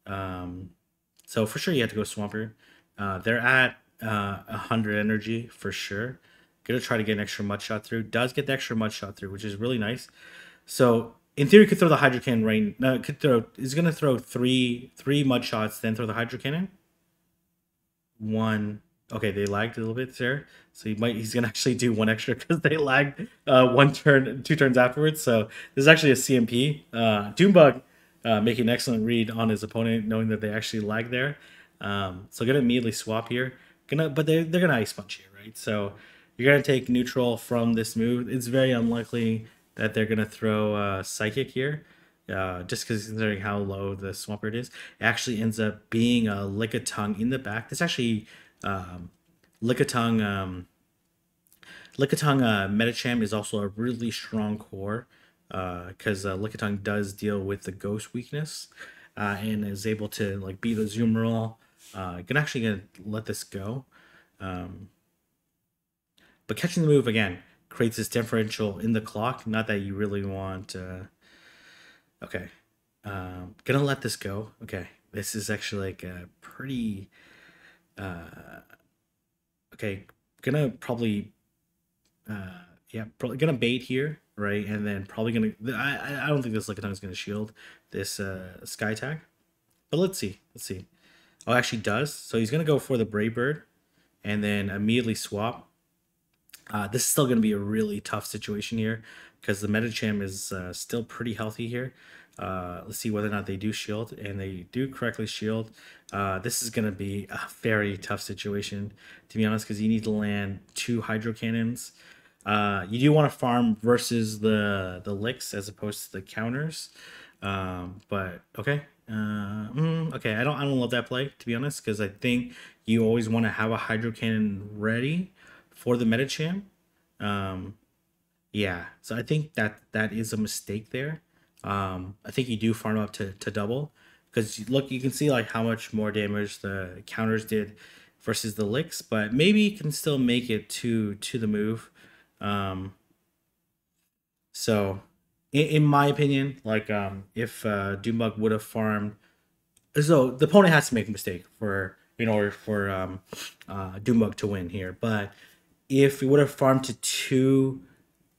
So for sure you have to go Swampert. They're at 100 energy for sure. Gonna try to get an extra mud shot through. Does get the extra mud shot through, which is really nice. So in theory, could throw the Hydro Cannon right. No, is gonna throw three mud shots, then throw the Hydro Cannon. One. Okay, they lagged a little bit there, so he's gonna actually do one extra because they lagged 2 turns afterwards. So this is actually a CMP. Doonebug making an excellent read on his opponent, knowing that they actually lagged there. So gonna immediately swap here. But they're gonna Ice Punch here, right? So you're gonna take neutral from this move. It's very unlikely that they're gonna throw Psychic here, just because considering how low the Swampert is. It actually ends up being a Lickitung in the back. This actually Lickitung Metacham is also a really strong core because Lickitung does deal with the Ghost weakness and is able to like beat the Azumarill. Gonna let this go. But catching the move again creates this differential in the clock. Not that you really want. Okay, gonna let this go. Okay, this is actually like a pretty. Okay, gonna probably. Yeah, probably gonna bait here, right? And then probably gonna. I don't think this Lickitung is gonna shield this Sky Attack, but let's see. Let's see. Oh, actually does. So he's gonna go for the Brave Bird. and then immediately swap. This is still going to be a really tough situation here because the Medicham is still pretty healthy here. Let's see whether or not they do shield, and they do correctly shield. This is going to be a very tough situation, to be honest, because you need to land 2 Hydro Cannons. You do want to farm versus the licks as opposed to the counters, but okay. Okay, I don't love that play, to be honest, because I think you always want to have a Hydro Cannon ready for the Medicham. Yeah, so I think that is a mistake there. I think you do farm up to double, because look, you can see like how much more damage the counters did versus the licks, but maybe you can still make it to the move. So in my opinion, like if Doonebug would have farmed, so the opponent has to make a mistake for in order for Doonebug to win here. But if we would have farmed to 2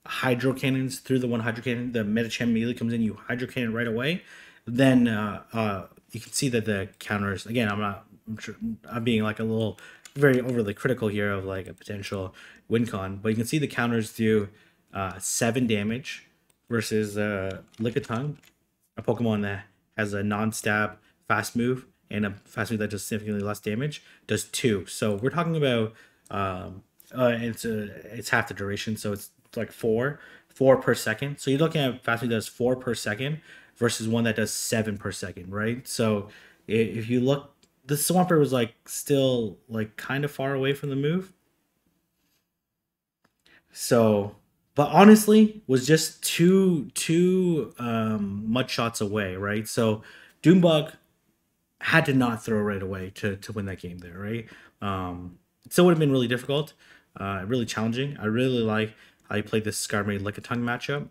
Hydro Cannons through the 1 Hydro Cannon, the Medicham immediately comes in, you Hydro Cannon right away, then you can see that the counters, again, I'm being like a little very overly critical here of like a potential win con, but you can see the counters do 7 damage versus Lickitung, a Pokemon that has a non-stab fast move, and a fast move that does significantly less damage does 2. So we're talking about it's half the duration, so it's like 4 per second. So you're looking at fast move that does 4 per second versus one that does 7 per second, right? So if you look, the Swampert was like still like kind of far away from the move. So, but honestly, was just two mud shots away, right? So Doonebug had to not throw right away to win that game there, right? It still would have been really difficult, really challenging. I really like how he played this Skarmory Lickitung matchup,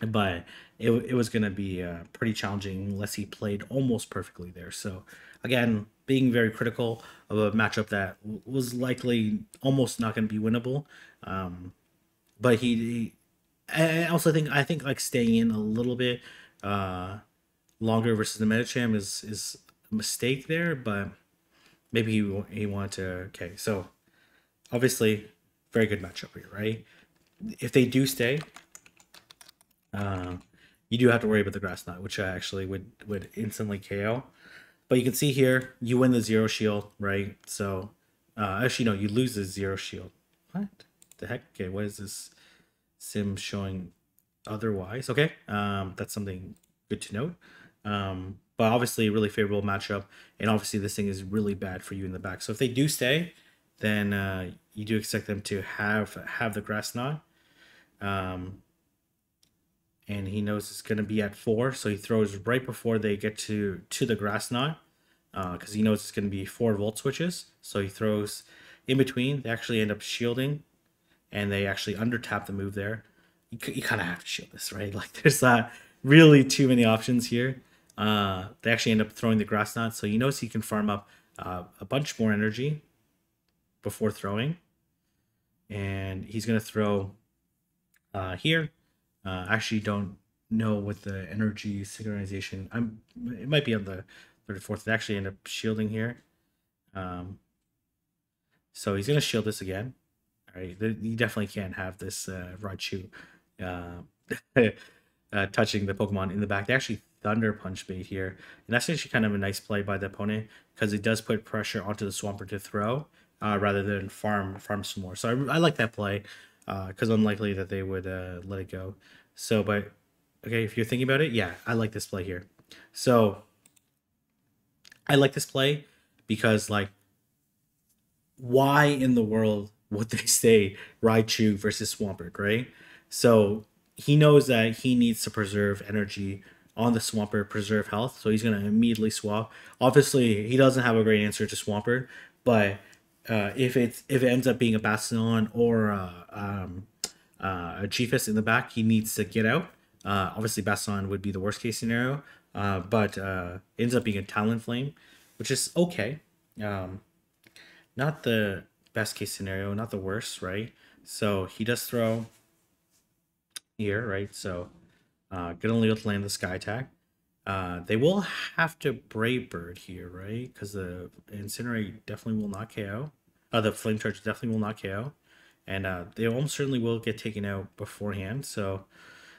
but it was going to be pretty challenging unless he played almost perfectly there. So again, being very critical of a matchup that was likely almost not going to be winnable. But I also think like staying in a little bit longer versus the Medicham is a mistake there, but maybe he wanted to. Okay, so obviously very good matchup here, right? If they do stay, you do have to worry about the Grass Knot, which actually would instantly KO. But you can see here, you win the 0 shield, right? So actually no, you lose the 0 shield. What the heck? Okay, what is this sim showing otherwise? Okay, that's something good to note. But obviously really favorable matchup, and obviously this thing is really bad for you in the back. So if they do stay, then you do expect them to have the Grass Knot. And he knows it's going to be at 4, so he throws right before they get to the Grass Knot, because he knows it's going to be 4 Volt Switches. So he throws in between. They actually end up shielding, and they actually under-tap the move there. You kind of have to shield this, right? Like there's not really too many options here. They actually end up throwing the Grass Knot, so he knows he can farm up a bunch more energy before throwing. And he's going to throw here. Actually don't know what the energy synchronization. It might be on the 34th. They actually end up shielding here. So he's gonna shield this again. All right, you definitely can't have this Raichu touching the Pokemon in the back. They actually Thunder Punch bait here, and that's actually kind of a nice play by the opponent because it does put pressure onto the Swampert to throw rather than farm some more. So I like that play because unlikely that they would let it go. So, but okay, if you're thinking about it, yeah, I like this play here. So I like this play because like, why in the world would they say Raichu versus Swampert, right? So he knows that he needs to preserve energy on the Swampert, preserve health, so he's going to immediately swap. Obviously, he doesn't have a great answer to Swampert, but if it ends up being a Bastion or a G-Fist in the back, he needs to get out. Obviously, Bastion would be the worst case scenario, but ends up being a Talonflame, which is okay. Not the best case scenario, not the worst, right? So he does throw here, right? So gonna land the Sky Attack. They will have to Brave Bird here, right? Because the Incinerate definitely will not KO. The Flame Charge definitely will not KO. And they almost certainly will get taken out beforehand. So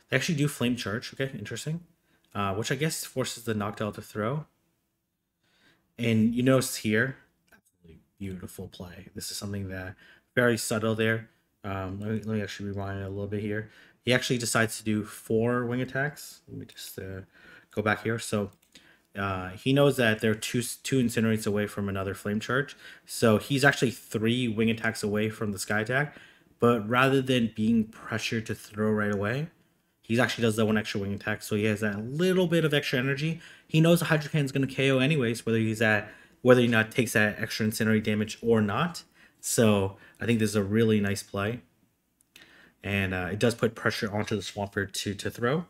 they actually do Flame Charge. Okay, interesting. Which I guess forces the Noctowl to throw. And you notice here, absolutely beautiful play. This is something that very subtle there. Let me actually rewind it a little bit here. He actually decides to do 4 wing attacks. Let me just go back here. So he knows that they're two incinerates away from another flame charge. So he's actually 3 wing attacks away from the sky attack. But rather than being pressured to throw right away, he actually does that 1 extra wing attack. So he has that little bit of extra energy. He knows the Hydro Cannon is going to KO anyways, whether he not takes that extra incinerate damage or not. So I think this is a really nice play. And it does put pressure onto the Swampert to throw.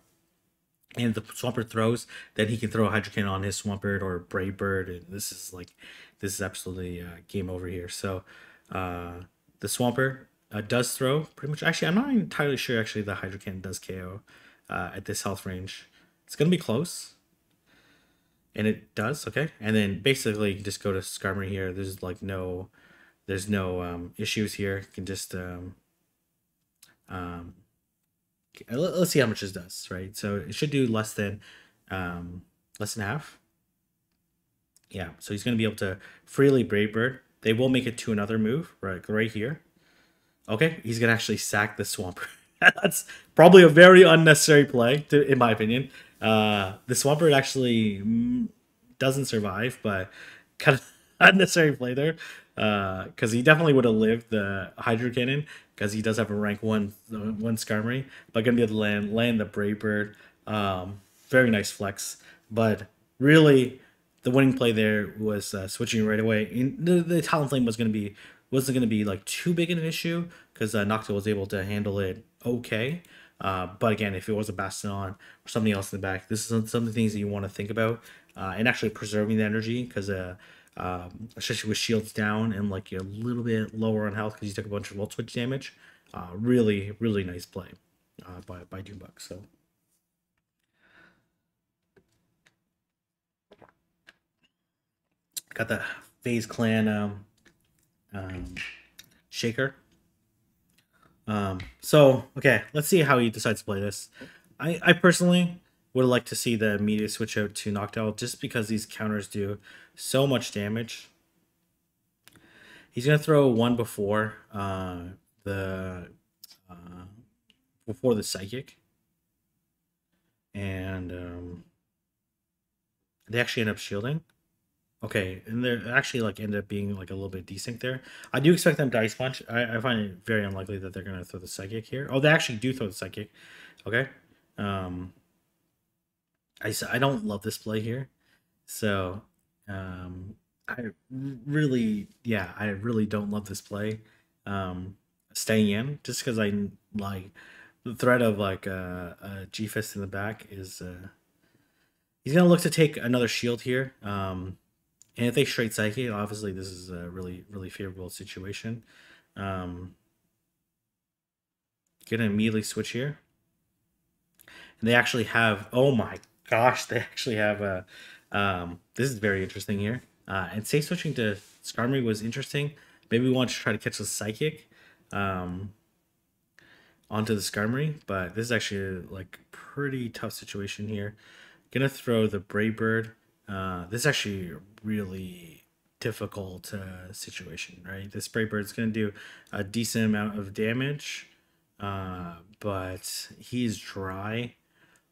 And the Swampert throws, then he can throw a Hydro Cannon on his Swampert or Brave Bird. And this is absolutely game over here. So the Swampert does throw pretty much. Actually, I'm not entirely sure. Actually, the Hydro Cannon does KO at this health range. It's gonna be close, and it does. Okay, and then basically you just go to Skarmory here. There's no issues here. You can just let's see how much this does. Right, so it should do less than half. Yeah, so he's gonna be able to freely Brave Bird. They will make it to another move right here. Okay, he's gonna actually sack the Swampert. That's probably a very unnecessary play, in my opinion. The Swampert actually doesn't survive, but kind of unnecessary play there. Because he definitely would have lived the Hydro Cannon, because he does have a rank 1 Skarmory, but gonna be able to land the Brave Bird. Very nice flex, but really the winning play there was switching right away. The Talonflame wasn't going to be like too big of an issue, because Noctowl was able to handle it okay. But again, if it was a Bastion or something else in the back, this is some of the things that you want to think about, and actually preserving the energy, because especially with shields down and like you're a little bit lower on health because you took a bunch of Volt Switch damage. Really, really nice play by Doonebug. So. Got the FaZe Clan Shaker. So, okay, let's see how he decides to play this. I personally would like to see the immediate switch out to Noctowl, just because these counters do so much damage. He's going to throw 1 before the Psychic. And they actually end up shielding. Okay, and they actually like end up being like a little bit desync there. I do expect them to Ice Punch. I find it very unlikely that they're gonna throw the Psychic here. Oh, they actually do throw the Psychic. Okay. I don't love this play here. So I really don't love this play. Staying in, just because I like the threat of like a G-Fist in the back is he's gonna look to take another shield here. And if they straight Psychic, obviously this is a really, really favorable situation. Gonna immediately switch here. And they actually have, oh my gosh, they actually have a, this is very interesting here. And safe switching to Skarmory was interesting. Maybe we want to try to catch the Psychic onto the Skarmory, but this is actually like pretty tough situation here. Gonna throw the Brave Bird. This is actually a really difficult situation, right? This Brave Bird is going to do a decent amount of damage, but he's dry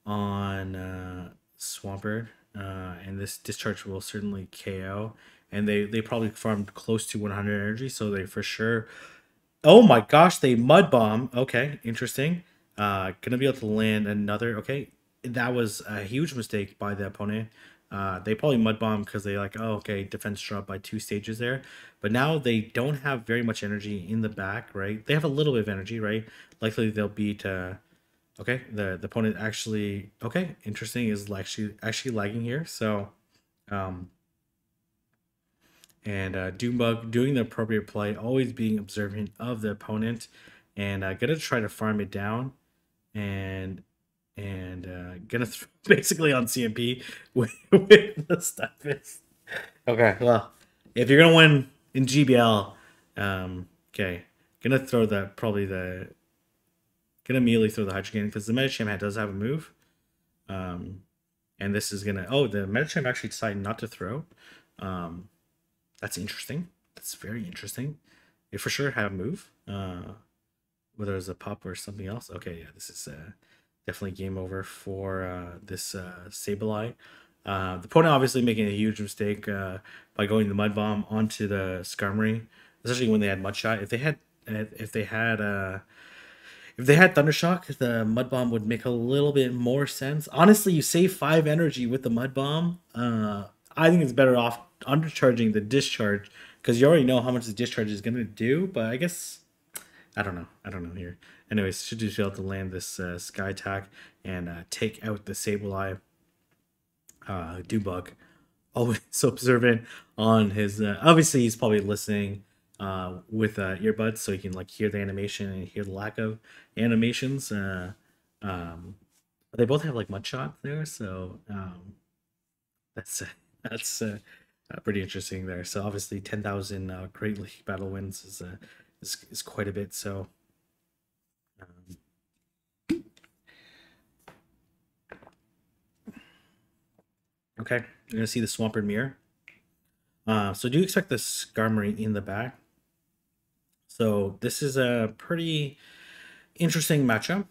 on Swampert, and this discharge will certainly KO. And they probably farmed close to 100 energy, so they for sure. Oh my gosh, they Mud Bomb. Okay, interesting. Gonna be able to land another. Okay, that was a huge mistake by the opponent. They probably Mud Bomb because they like, oh, okay, defense drop by 2 stages there. But now they don't have very much energy in the back, right? They have a little bit of energy, right? Likely they'll beat, okay, the opponent actually, okay, interesting, is actually lagging here. So, and Doonebug doing the appropriate play, always being observant of the opponent, and gonna try to farm it down, and gonna basically on CMP with the stuff is. Okay, well, if you're gonna win in GBL, Okay, gonna throw the gonna immediately throw the Hydro Cannon because the Medicham does have a move. And this is gonna the Medicham actually decided not to throw. That's interesting. That's very interesting. It for sure had a move. Whether it was a pup or something else. Okay, yeah, this is definitely game over for this Sableye. The opponent obviously making a huge mistake by going the Mud Bomb onto the Skarmory, especially when they had Mudshot. If they had Thundershock, the Mud Bomb would make a little bit more sense. Honestly, you save 5 energy with the Mud Bomb. I think it's better off undercharging the discharge because you already know how much the discharge is gonna do. But I guess I don't know. I don't know here. Anyways, should just be able to land this Sky Attack and take out the Sableye. Doonebug, always so observant on his. Obviously, he's probably listening with earbuds, so he can like hear the animation and hear the lack of animations. They both have like Mudshot there, so that's that's pretty interesting there. So obviously, 10,000 Great League battle wins is quite a bit. So. Okay, you're gonna see the Swampert mirror. So do you expect the Skarmory in the back? So this is a pretty interesting matchup.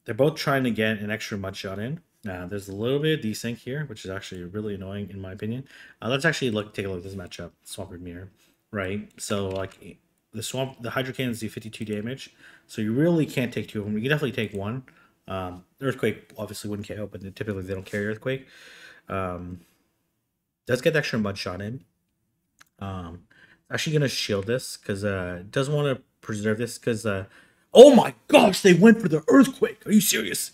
They're both trying to get an extra Mudshot in. There's a little bit of desync here, which is actually really annoying in my opinion. Let's actually take a look at this matchup, Swampert mirror, right? So like the Hydro Cannons do 52 damage, so you really can't take 2 of them. You can definitely take 1. Earthquake obviously wouldn't KO, but typically they don't carry Earthquake. Does get the extra Mudshot in. Actually gonna shield this because it does want to preserve this because oh my gosh, they went for the Earthquake. Are you serious?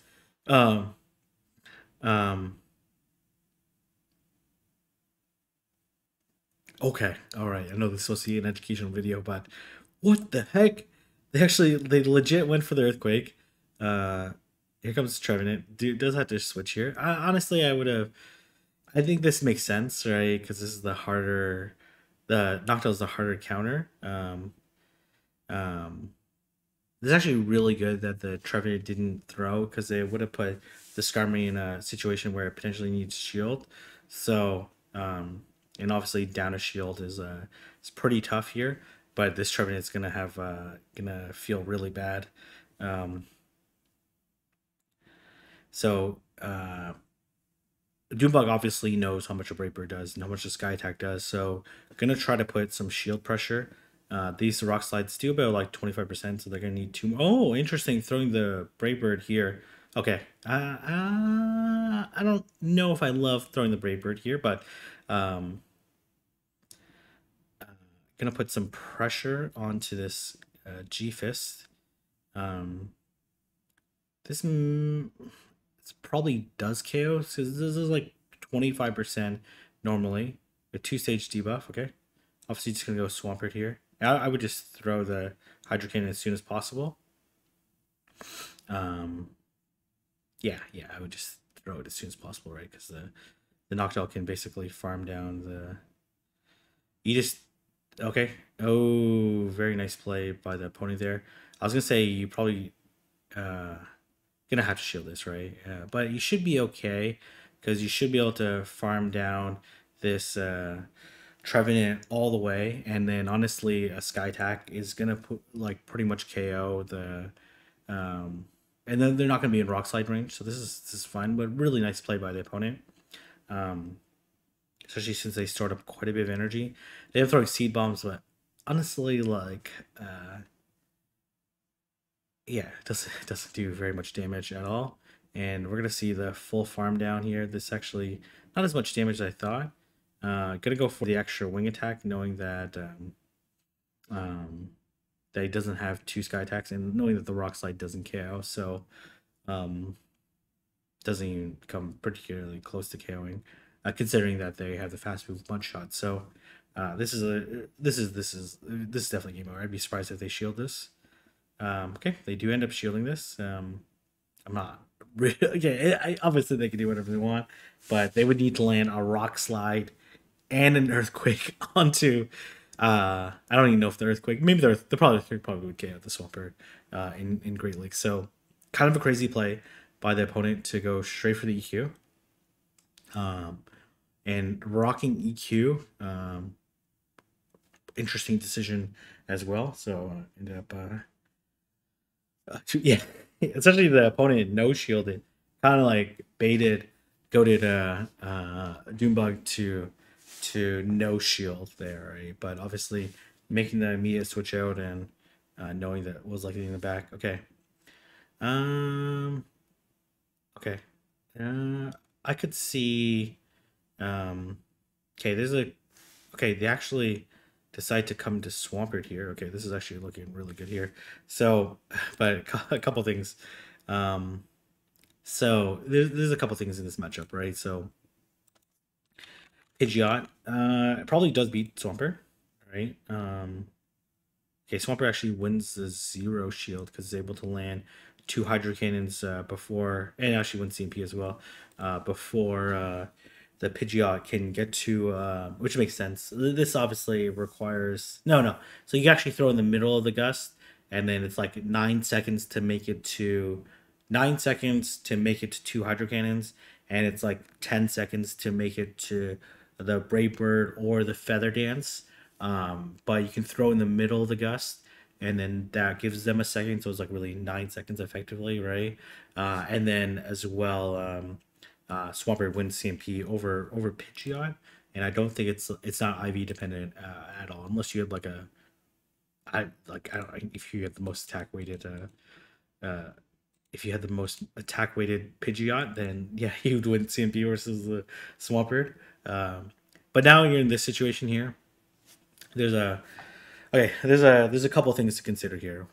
Okay, all right. I know this is supposed to be an educational video, but what the heck? They legit went for the Earthquake. Here comes Trevenant. Dude does have to switch here. Honestly, I think this makes sense, right? Because this is the Noctowl is the harder counter. It's actually really good that the Trevenant didn't throw because they would have put the Skarmory in a situation where it potentially needs shield. So, and obviously down a shield is it's pretty tough here. But this Trevenant is gonna feel really bad. So Doonebug obviously knows how much a Brave Bird does and how much a Sky Attack does, so I'm gonna try to put some shield pressure. These Rock Slides do about like 25%, so they're gonna need 2 more. Oh, interesting, throwing the Brave Bird here. Okay, I don't know if I love throwing the Brave Bird here, but gonna put some pressure onto this G-Fist. This it probably does KO because this is like 25% normally. A 2-stage debuff, okay. Obviously just gonna go Swampert here. I would just throw the Hydro Cannon as soon as possible. Yeah, I would just throw it as soon as possible, right? Because the Noctowl can basically farm down the. You just okay. Oh, very nice play by the opponent there. I was gonna say you probably gonna have to shield this, right? But you should be okay because you should be able to farm down this Trevenant all the way, and then honestly a Sky Attack is gonna put like pretty much KO the and then they're not gonna be in Rock Slide range, so this is fine, but really nice play by the opponent. Especially since they stored up quite a bit of energy. They have throwing Seed Bombs, but honestly like yeah, it doesn't do very much damage at all. And we're gonna see the full farm down here. This actually not as much damage as I thought. Gonna go for the extra wing attack, knowing that that he doesn't have 2 Sky Attacks, and knowing that the Rock Slide doesn't KO, so doesn't even come particularly close to KOing, considering that they have the fast move Mudshot. So this is definitely game over. I'd be surprised if they shield this. Okay, they do end up shielding this. I'm not really, okay. Obviously they can do whatever they want, but they would need to land a Rock Slide and an Earthquake onto I don't even know if the Earthquake, maybe the probably would KO the Swampert in Great Lakes. So kind of a crazy play by the opponent to go straight for the EQ. And rocking EQ, interesting decision as well. So ended up, yeah, essentially the opponent no shielded, kind of like baited, goaded Doonebug to no shield there, right? But obviously making the immediate switch out and knowing that it was likely in the back. Okay. Um. Okay. I could see. Um. Okay. There's a. Okay. They actually decide to come to Swampert here. Okay. This is actually looking really good here. So, but a couple things. Um. So there's a couple things in this matchup, right? So Pidgeot probably does beat Swampert, right? Okay, Swampert actually wins the 0 shield because it's able to land 2 Hydro Cannons before, and actually wins CMP as well, before the Pidgeot can get to, which makes sense. This obviously requires, no. So you actually throw in the middle of the gust, and then it's like 9 seconds to make it to, 9 seconds to make it to 2 Hydro Cannons, and it's like 10 seconds to make it to the Brave Bird or the Feather Dance. But you can throw in the middle of the gust, and then that gives them a second, so it's like really 9 seconds effectively, right? And then as well, Swampert wins CMP over Pidgeot, and I don't think it's not IV dependent at all, unless you have like a, I don't know if you have the most attack weighted if you had the most attack weighted Pidgeot, then yeah, he would win CMP versus the Swampert. But now you're in this situation here. There's a there's a couple things to consider here.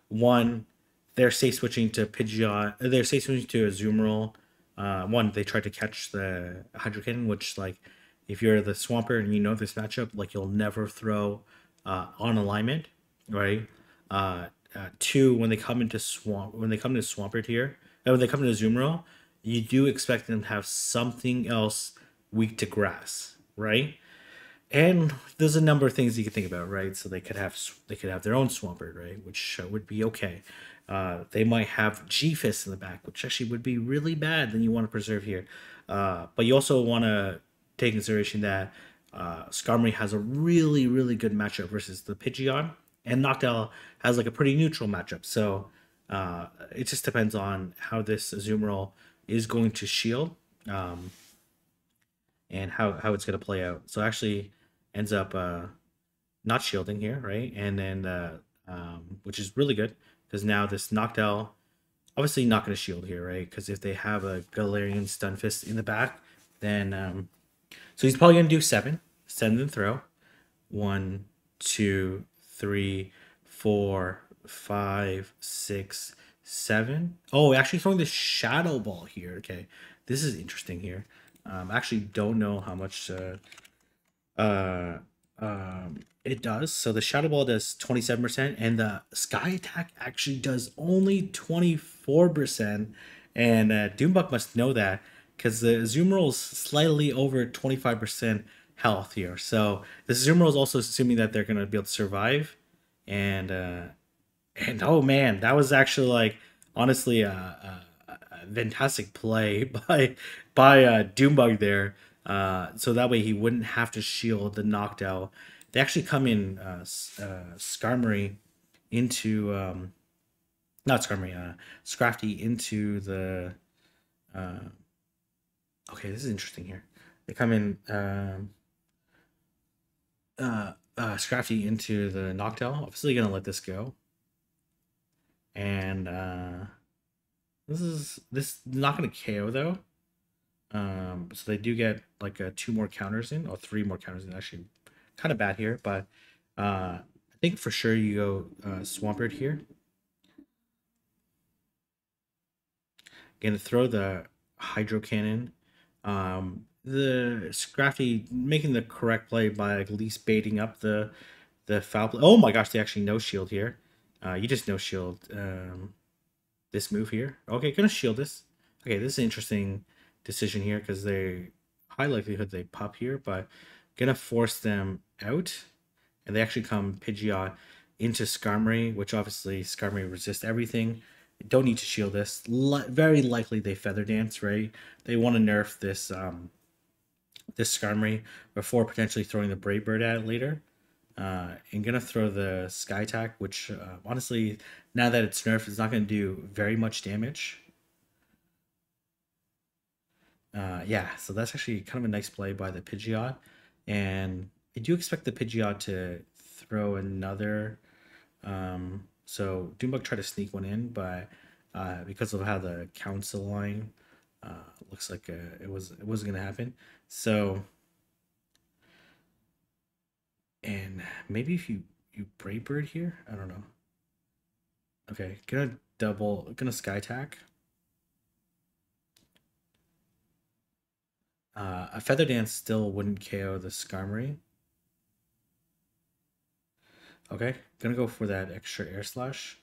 One, they're safe switching to Pidgeot. They're safe switching to Azumarill. One, they tried to catch the Hydro Cannon, which like if you're the Swampert and you know this matchup, like you'll never throw on alignment, right? Two, when they come into Swampert here, when they come into Azumarill, you do expect them to have something else weak to grass, right? And there's a number of things you can think about, right? So they could have their own Swampert, right, which would be okay. They might have G-Fist in the back, which actually would be really bad. Then you want to preserve here, but you also want to take consideration that Skarmory has a really really good matchup versus the Pidgeot, and Noctowl has like a pretty neutral matchup. So it just depends on how this Azumarill is going to shield. And how it's going to play out. So actually ends up not shielding here, right? And then which is really good because now this Noctowl obviously not going to shield here, right? Because if they have a Galarian Stunfisk in the back, then so he's probably going to do 7, send and throw. 1, 2, 3, 4, 5, 6, 7. Oh, actually throwing the Shadow Ball here. Okay, this is interesting here. I actually don't know how much it does. So the Shadow Ball does 27%, and the Sky Attack actually does only 24%. And Doonebug must know that because the Azumarill is slightly over 25% health here. So the Azumarill is also assuming that they're going to be able to survive. And oh man, that was actually like honestly fantastic play by Doonebug there. So that way he wouldn't have to shield the Noctowl. They actually come in Skarmory into not Skarmory, Scrafty into the. Okay, this is interesting here. They come in Scrafty into the Noctowl. Obviously, gonna let this go, and this not gonna KO though. So they do get like 2 more counters in, or 3 more counters in. Actually, kind of bad here, but I think for sure you go Swampert here. Gonna throw the Hydro Cannon. The Scrafty making the correct play by at least baiting up the foul play. Oh my gosh, they actually no shield here. You just no shield this move here. Okay, gonna shield this. Okay, this is an interesting decision here because they high likelihood they pop here, but gonna force them out, and they actually come Pidgeot into Skarmory, which obviously Skarmory resists everything. Don't need to shield this. Very likely they Feather Dance, right? They want to nerf this Skarmory before potentially throwing the Brave Bird at it later. I'm gonna throw the Sky Attack, which honestly, now that it's nerfed, it's not gonna do very much damage. Yeah, so that's actually kind of a nice play by the Pidgeot, and I do expect the Pidgeot to throw another. So Doonebug tried to sneak one in, but because of how the council line looks like it wasn't gonna happen. So, and maybe if you Brave Bird here, I don't know. Okay, gonna Sky Attack. A Feather Dance still wouldn't KO the Skarmory. Okay, gonna go for that extra Air Slash.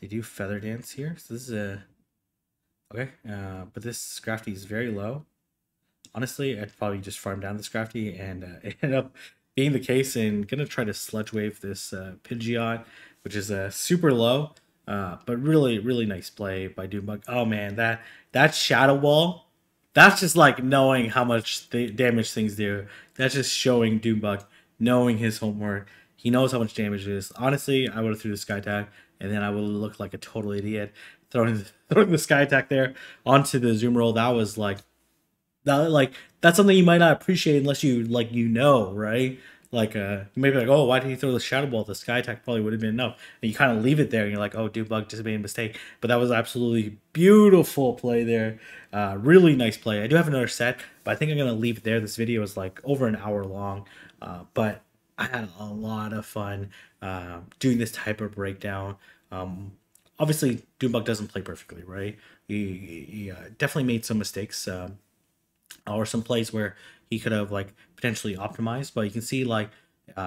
They do Feather Dance here, so this is a okay. But this Scrafty is very low. Honestly, I'd probably just farm down the Scrafty, and it ended up being the case. And gonna try to Sludge Wave this Pidgeot, which is super low. But really nice play by Doonebug. Oh man, that Shadow Ball, that's just like knowing how much damage things do. That's just showing Doonebug knowing his homework. He knows how much damage it is. Honestly, I would have threw the Sky Attack, and then I would have looked like a total idiot throwing the Sky Attack there onto the Zoom Roll. That was like that's something you might not appreciate unless you know, right? Like you may be like, oh, why did he throw the Shadow Ball? The Sky Attack probably would have been enough. And you kind of leave it there, and you're like, oh, Doonebug just made a mistake. But that was absolutely beautiful play there. Really nice play. I do have another set, but I think I'm gonna leave it there. This video is like over an hour long, but I had a lot of fun doing this type of breakdown. Obviously, Doonebug doesn't play perfectly, right? He definitely made some mistakes. Or some plays where he could have like potentially optimized, but you can see like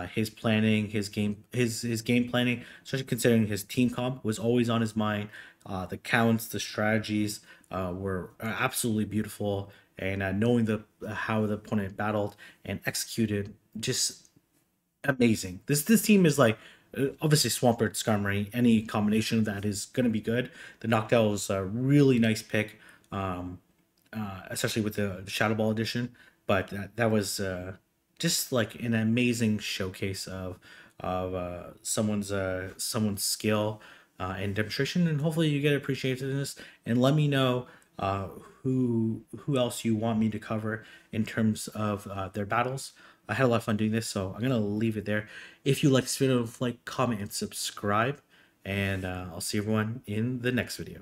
his planning, his game planning, especially considering his team comp was always on his mind. The counts, the strategies were absolutely beautiful, and knowing how the opponent battled and executed, just amazing. This team is like obviously Swampert, Skarmory, any combination of that is going to be good. The Noctowl was a really nice pick. Especially with the Shadow Ball edition, but that was just like an amazing showcase of someone's skill and demonstration, and hopefully you get appreciated in this. And let me know who else you want me to cover in terms of their battles. I had a lot of fun doing this, so I'm gonna leave it there. If you like this video, like, comment, and subscribe, and I'll see everyone in the next video.